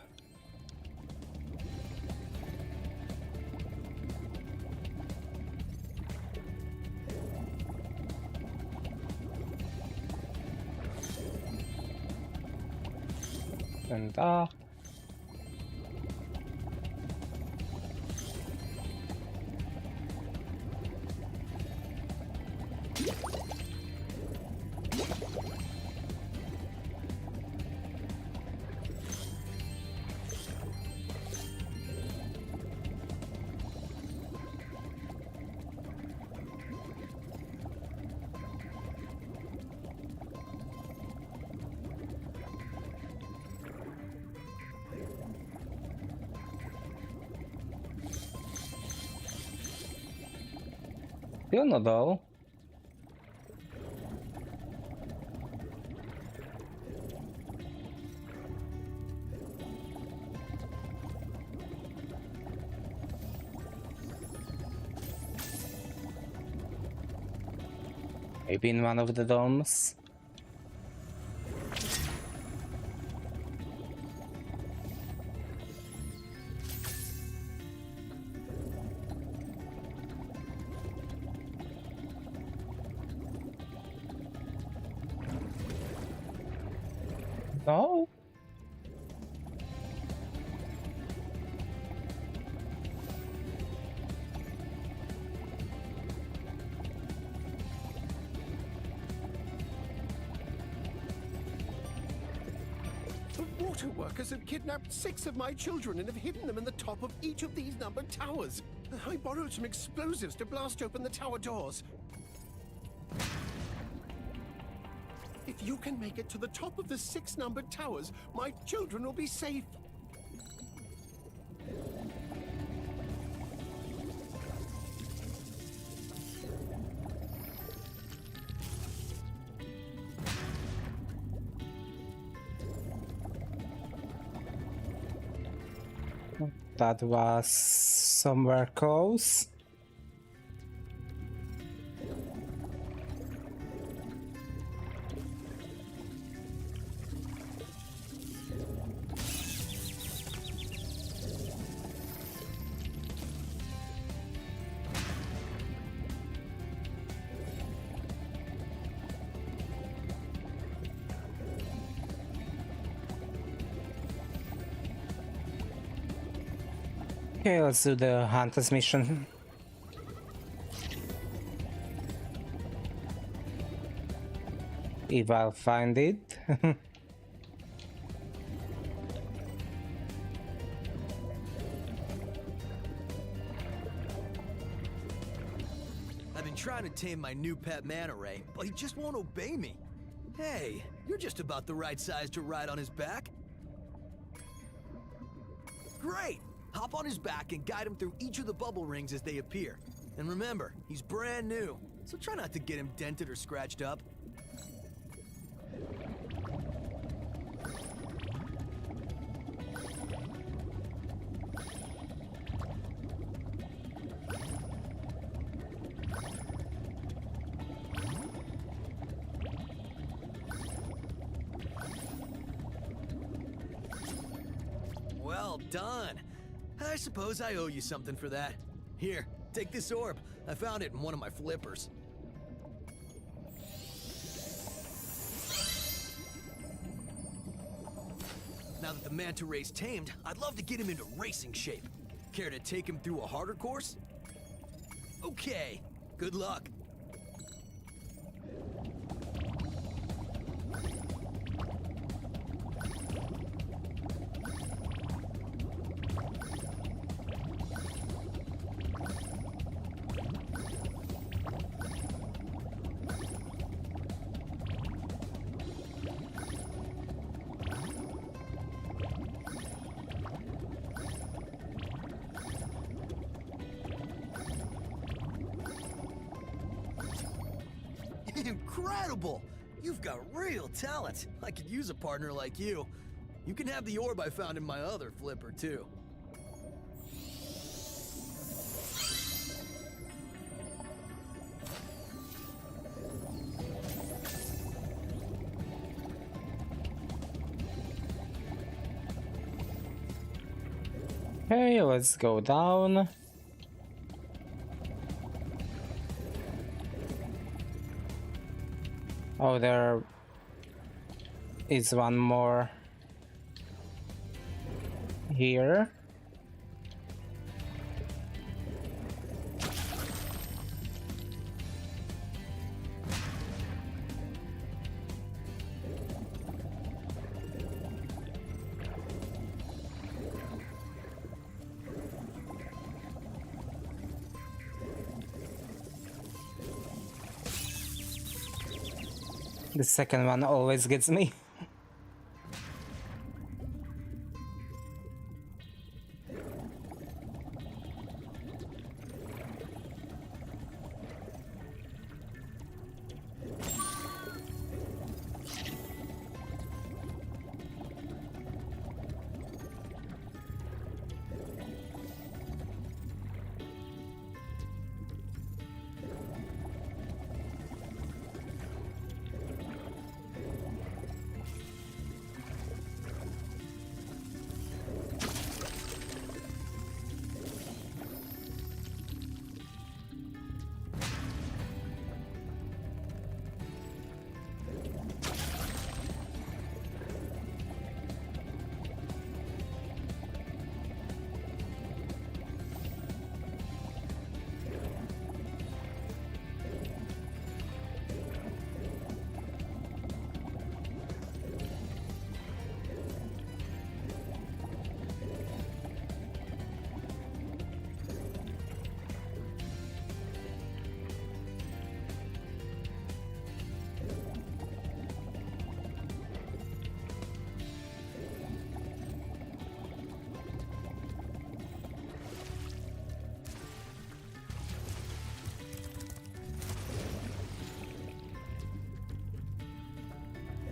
And still not though. Maybe in one of the domes. No. The water workers have kidnapped 6 of my children and have hidden them in the top of each of these numbered towers. I borrowed some explosives to blast open the tower doors. If you can make it to the top of the 6 numbered towers, my children will be safe. That was somewhere close. Okay, let's do the Hunter's mission. If I'll find it. I've been trying to tame my new pet manta ray, but he just won't obey me. Hey, you're just about the right size to ride on his back. Great! Hop on his back and guide him through each of the bubble rings as they appear. And remember, he's brand new, so try not to get him dented or scratched up. Well done. I suppose I owe you something for that. Here, take this orb. I found it in one of my flippers. Now that the manta ray's tamed, I'd love to get him into racing shape. Care to take him through a harder course? Okay, good luck. Incredible! You've got real talent. I could use a partner like you. You can have the orb I found in my other flipper, too. Okay, let's go down. Oh, there is one more here. The second one always gets me.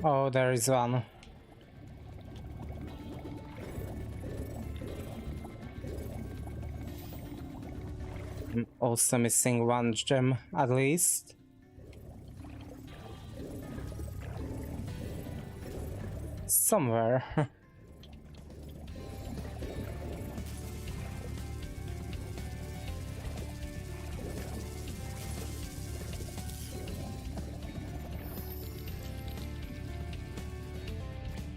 Oh, there is one. I'm also missing one gem at least. Somewhere.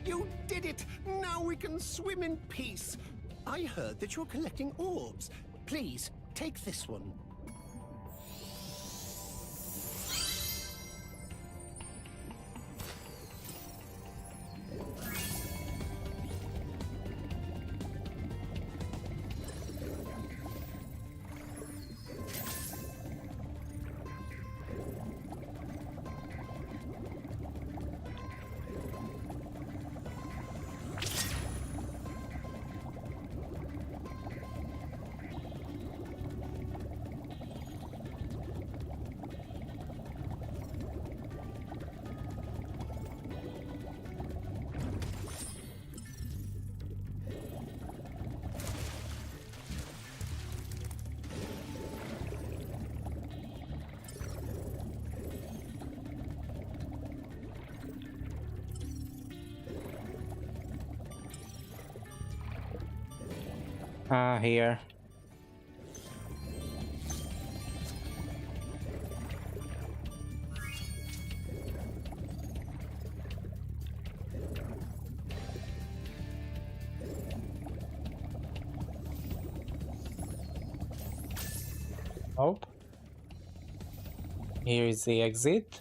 You did it! Now we can swim in peace. I heard that you're collecting orbs. Please, take this one. Here. Oh. Here is the exit.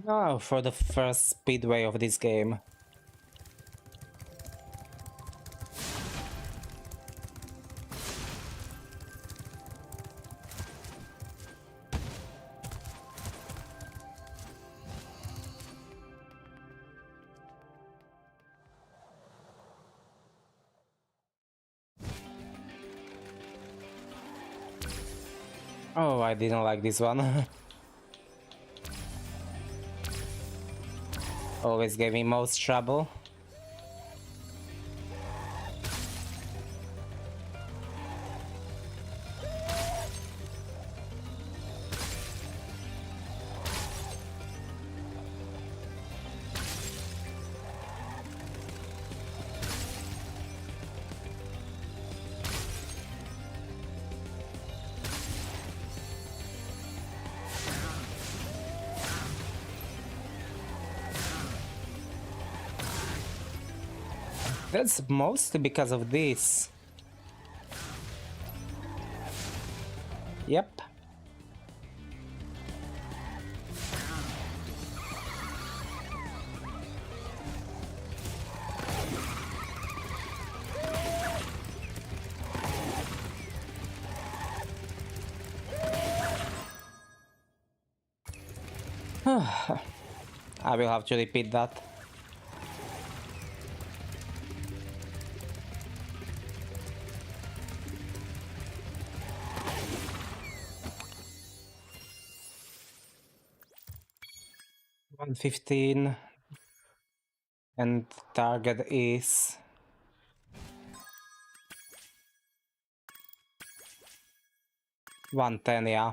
Now for the first speedway of this game. Oh, I didn't like this one. Always gave me most trouble. That's mostly because of this. Yep. I will have to repeat that. $115 and target is $110, yeah.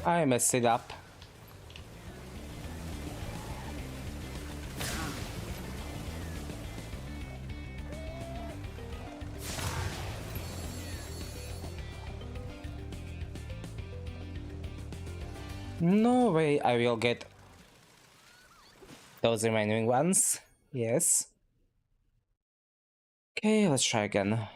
I messed it up. No way I will get those remaining ones. Yes. Okay, let's try again.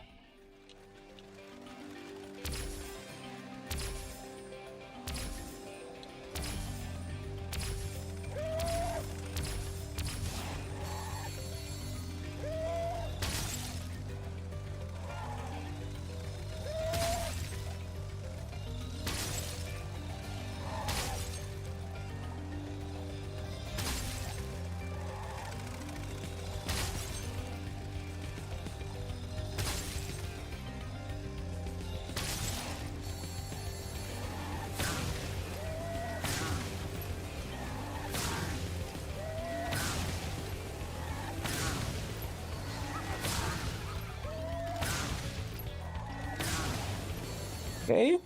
Okay.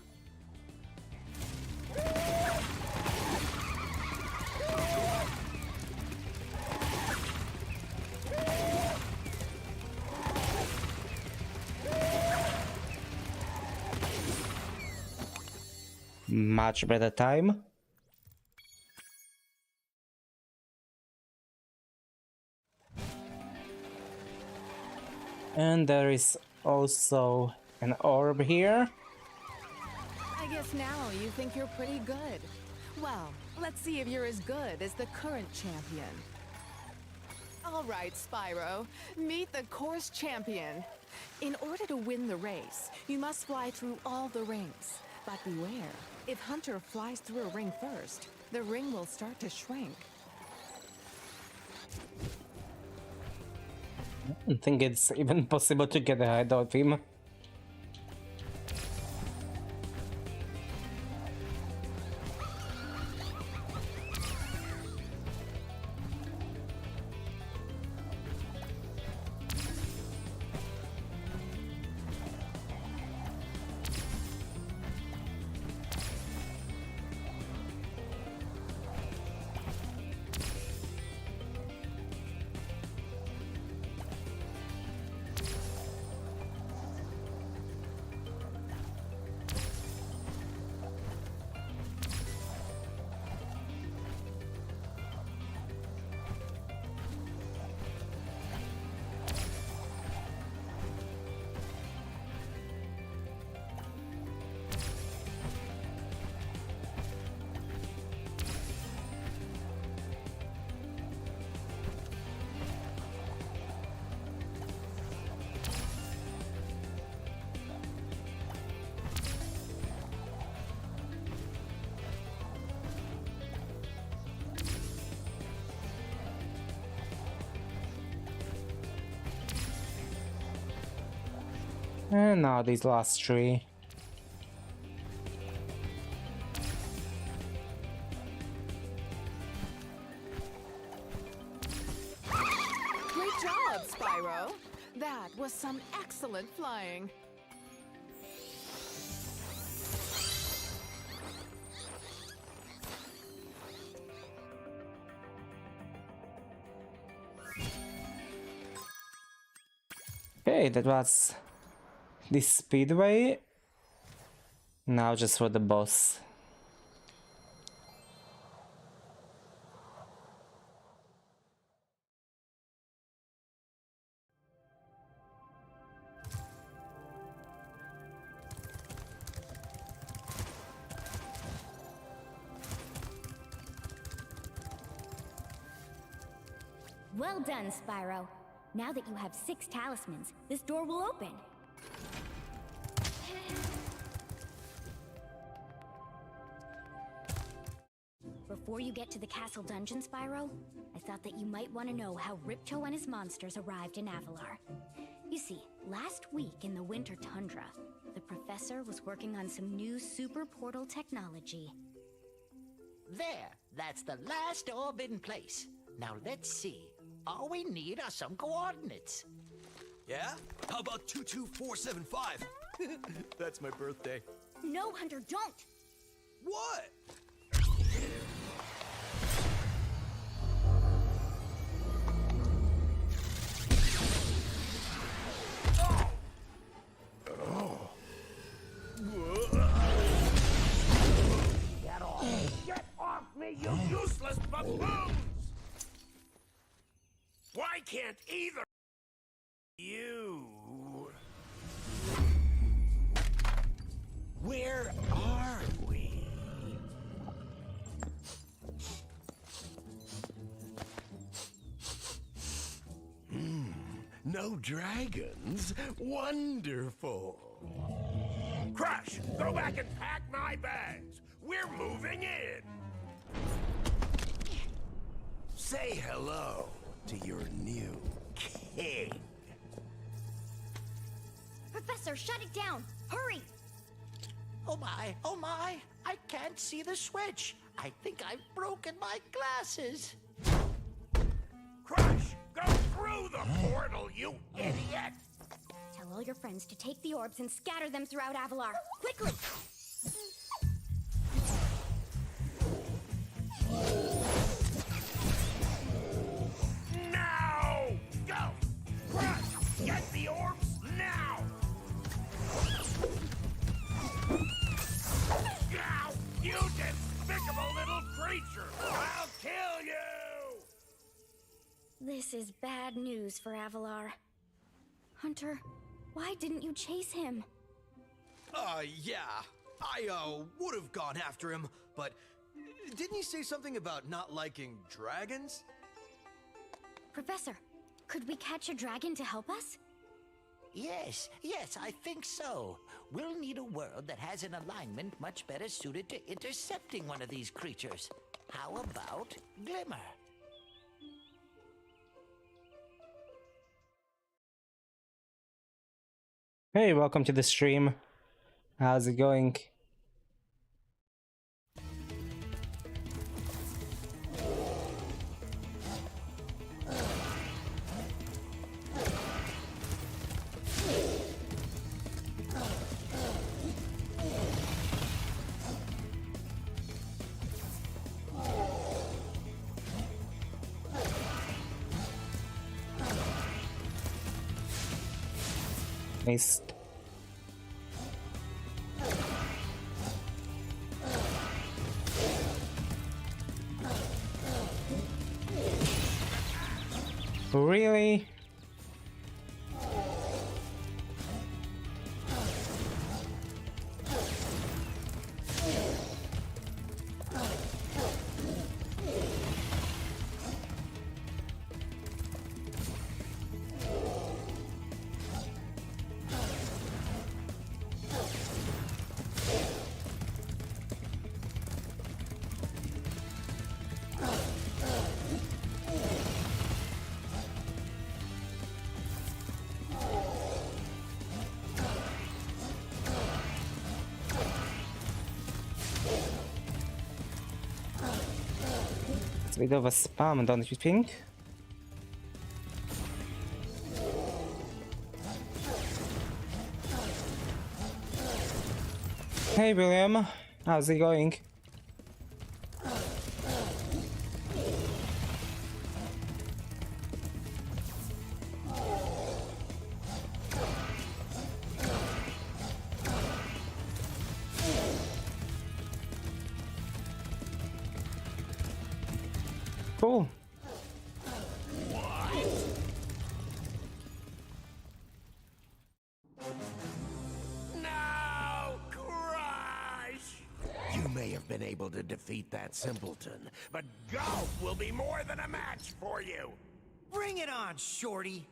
Much better time. And there is also an orb here. I guess now you think you're pretty good. Well, let's see if you're as good as the current champion. All right, Spyro, meet the course champion. In order to win the race, you must fly through all the rings. But beware, if Hunter flies through a ring first, the ring will start to shrink. I don't think it's even possible to get ahead of him. And now these last three. Great job, Spyro. That was some excellent flying. Okay, that was the speedway. Now just for the boss. Well done, Spyro. Now that you have 6 talismans, this door will open. Before you get to the castle dungeon, Spyro, I thought that you might want to know how Ripto and his monsters arrived in Avalar. You see, last week in the winter tundra, the professor was working on some new super portal technology. There, that's the last orb in place. Now let's see. All we need are some coordinates. Yeah? How about 22475? That's my birthday. No, Hunter, don't! What? Get off me, you useless buffoons! Why can't either you? Where are we? No dragons? Wonderful. Crush, go back and pack my bags. We're moving in. Say hello to your new king. Professor, shut it down! Hurry! Oh my, I can't see the switch. I think I've broken my glasses. Crush, go through the portal, you idiot! Tell all your friends to take the orbs and scatter them throughout Avalar. Quickly! Now! Go! Crush, get the orbs now! Now, you despicable little creature! I'll kill you! This is bad news for Avalar. Hunter, why didn't you chase him? Yeah. I, would have gone after him, but didn't he say something about not liking dragons? Professor, could we catch a dragon to help us? Yes, I think so. We'll need a world that has an alignment much better suited to intercepting one of these creatures. How about Glimmer? Hey, welcome to the stream. How's it going? Nice. Really? It's a bit of a spam, don't you think? Hey William, how's it going? Cool. No, Crush! You may have been able to defeat that simpleton, but Golf will be more than a match for you. Bring it on, Shorty.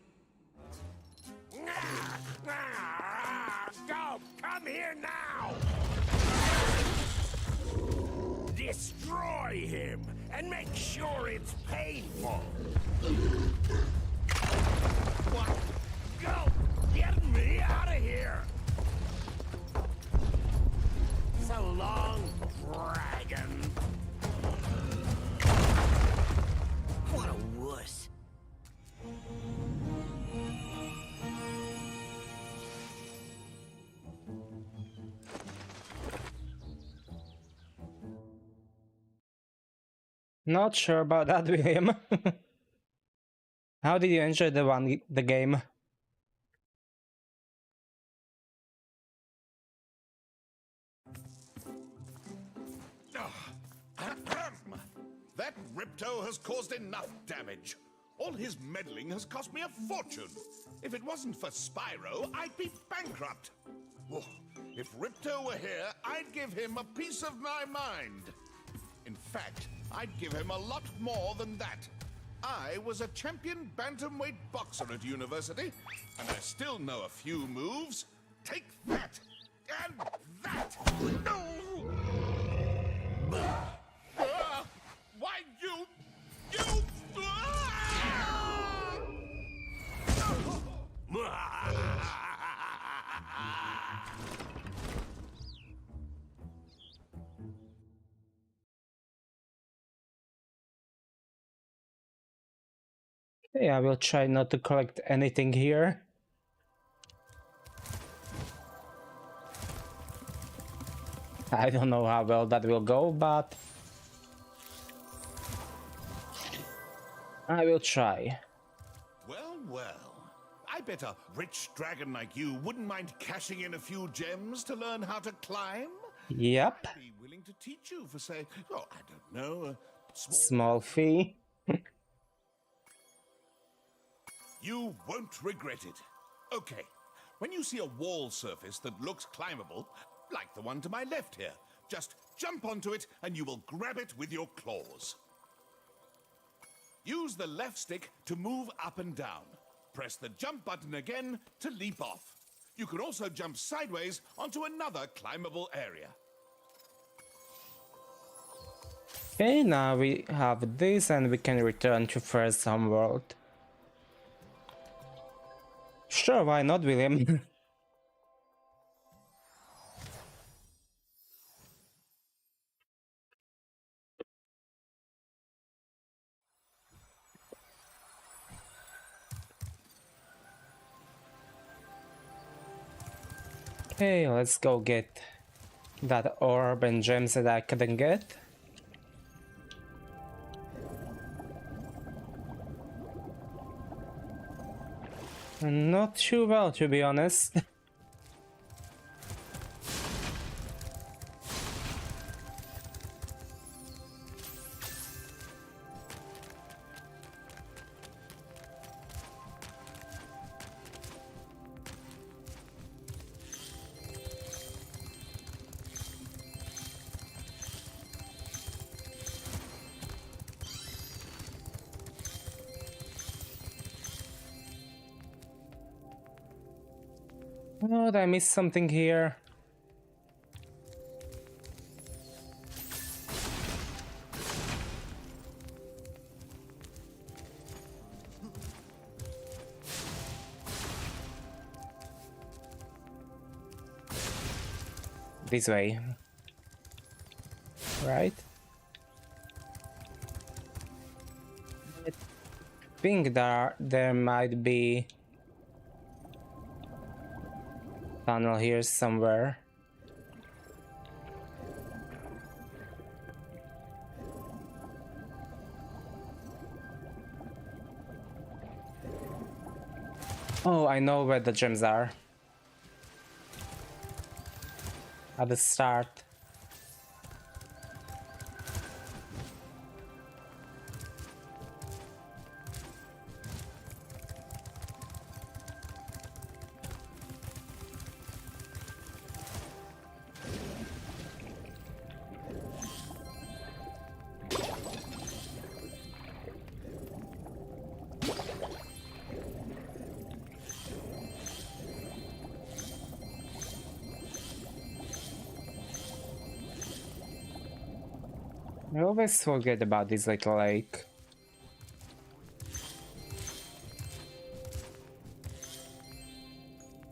Golf, come here now! Destroy him, and make sure it's painful. What? Go! Get me out of here! So long, dragon. What a wuss. Not sure about that, William. How did you enjoy the game? That Ripto has caused enough damage. All his meddling has cost me a fortune. If it wasn't for Spyro, I'd be bankrupt. Oh, if Ripto were here, I'd give him a piece of my mind. In fact, I'd give him a lot more than that. I was a champion bantamweight boxer at university, and I still know a few moves. Take that! And that! No! Why, you... Okay, I will try not to collect anything here. I don't know how well that will go, but I will try. Well, well. I bet a rich dragon like you wouldn't mind cashing in a few gems to learn how to climb. Yep. I'd be willing to teach you for, say, oh, I don't know, a Small fee. You won't regret it. Okay, when you see a wall surface that looks climbable, like the one to my left here, just jump onto it and you will grab it with your claws. Use the left stick to move up and down. Press the jump button again to leap off. You can also jump sideways onto another climbable area. Okay, now we have this and we can return to first homeworld. Sure, why not, William? Okay, let's go get that orb and gems that I couldn't get. Not too well, to be honest. Oh, did I miss something here? This way. Right? I think there might be tunnel here somewhere. Oh, I know where the gems are. At the start. I always forget about this little lake.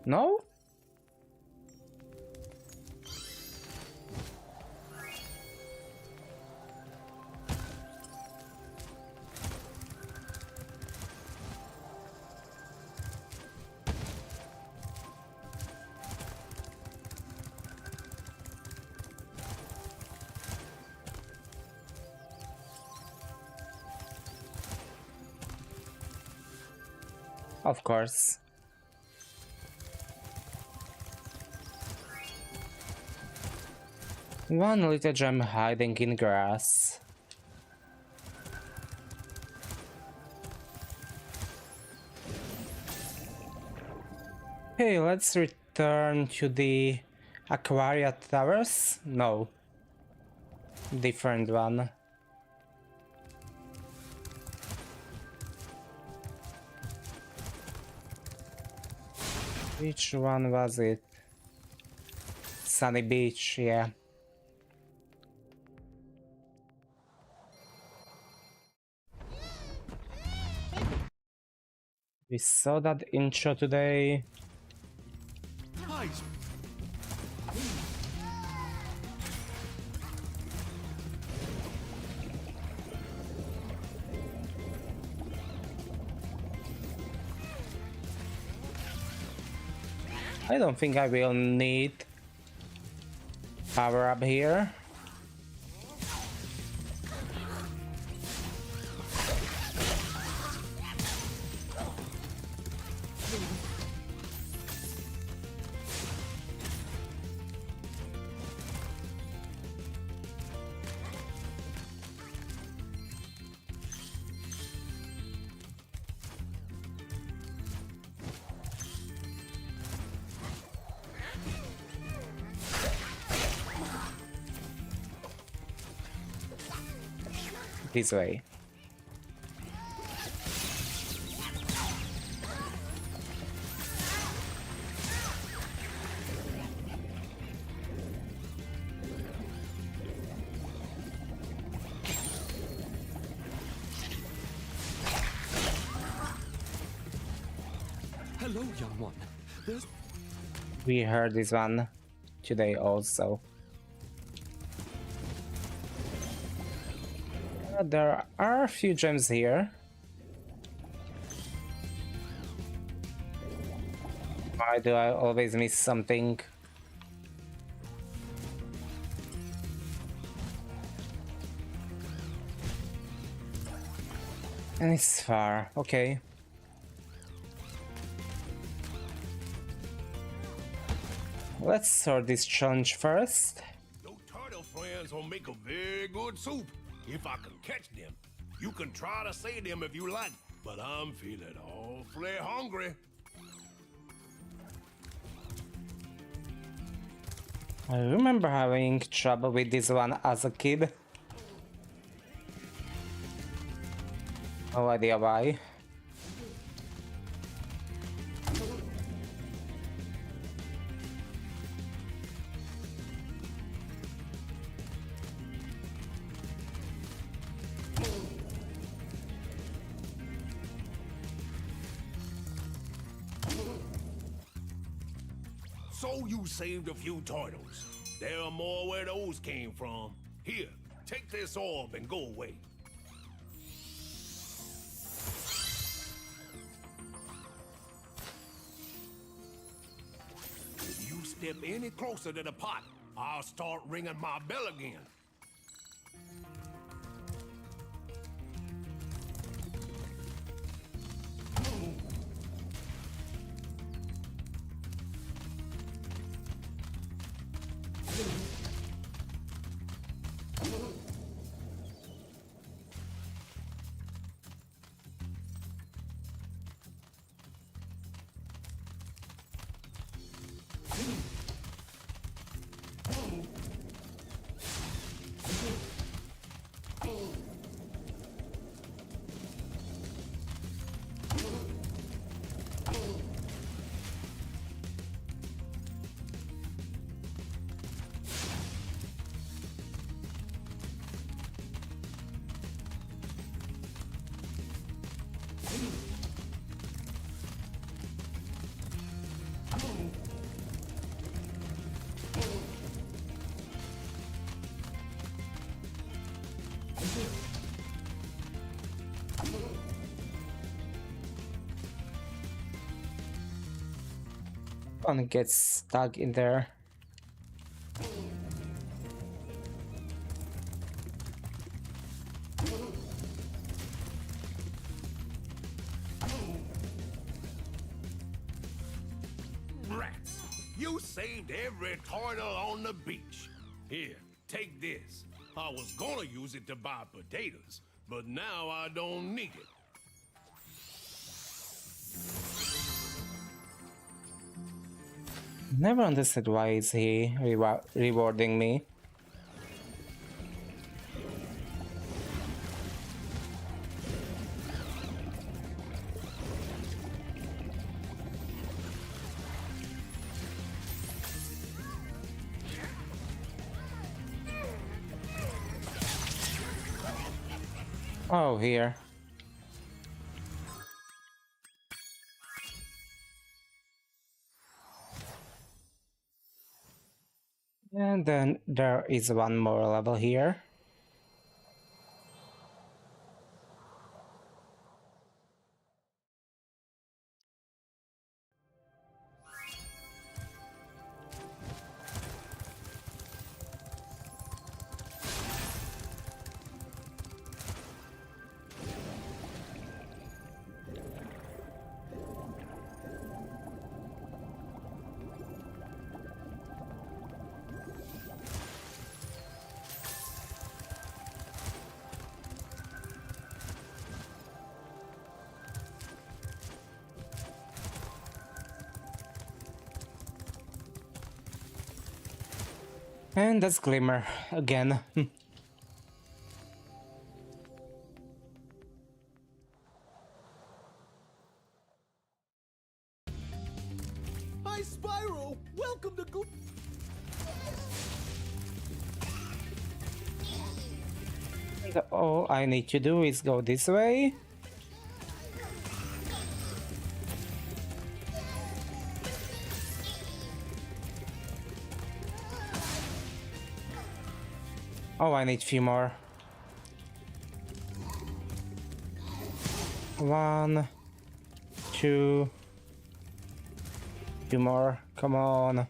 No? Of course. One little gem hiding in grass. Hey, let's return to the Aquaria Towers? No. Different one. Which one was it? Sunny Beach, yeah. We saw that intro today. Nice. I don't think I will need power up here. This way. Hello, young one. We heard this one today also. There are a few gems here. Why do I always miss something? And it's far, okay. Let's sort this challenge first. Your turtle friends will make a very good soup. If I can catch them, you can try to save them if you like, but I'm feeling awfully hungry. I remember having trouble with this one as a kid. No idea why. So you saved a few turtles. There are more where those came from. Here, take this orb and go away. If you step any closer to the pot, I'll start ringing my bell again. One gets stuck in there. saved every turtle on the beach. Here, take this. I was gonna use it to buy potatoes, but now I don't need it. Never understood why is he rewarding me. Oh, here. And then there is one more level here. And that's Glimmer again. Hi, Spyro! Welcome to All I need to do is go this way. Oh, I need a few more. 1, 2, 2 more. Come on.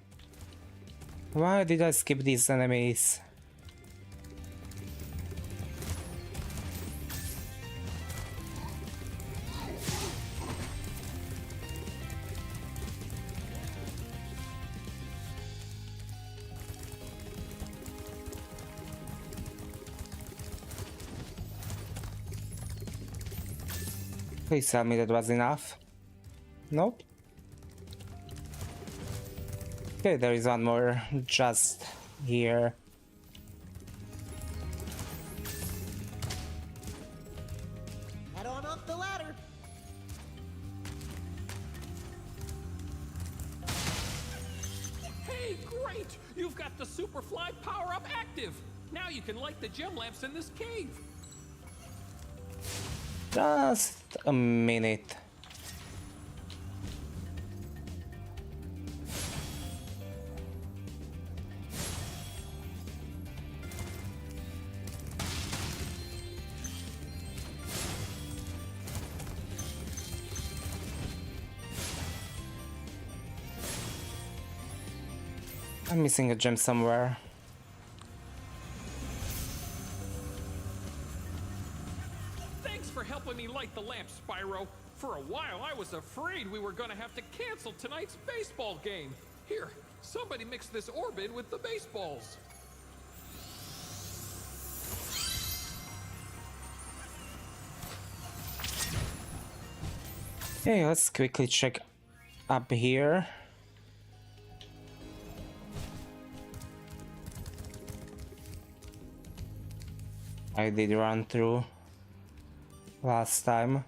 Why did I skip these enemies? Please tell me that was enough. Nope. Okay, there is one more just here. Head on up the ladder. Hey, great! You've got the Superfly power-up active! Now you can light the gem lamps in this cave! Just a minute. I'm missing a gem somewhere. Thanks for helping me light the lamp, Spyro. For a while, I was afraid we were gonna have to cancel tonight's baseball game. Here, somebody mix this orb in with the baseballs. Okay, let's quickly check up here. I did run through last time.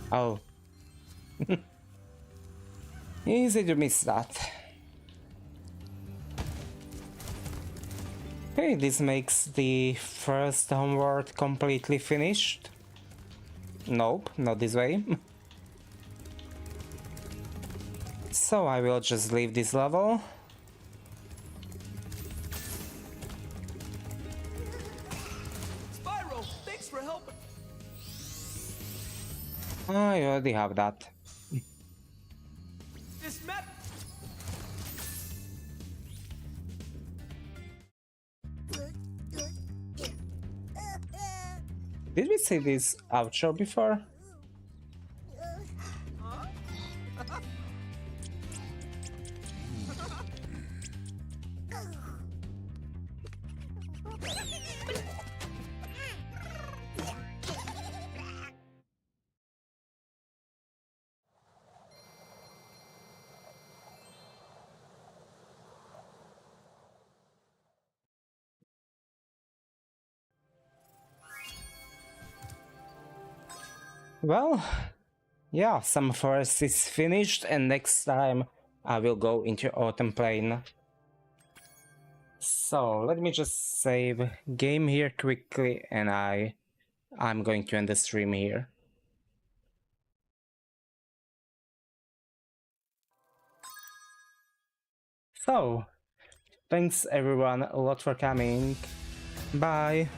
Oh. Easy to miss that. Okay, this makes the first homeworld completely finished. Nope, not this way. So I will just leave this level. Spyro, thanks for helping. I already have that. This map. Did we see this outro before? Well, yeah, Summer Forest is finished, and next time I will go into Autumn Plain. So let me just save game here quickly, and I'm going to end the stream here. So, thanks everyone a lot for coming. Bye.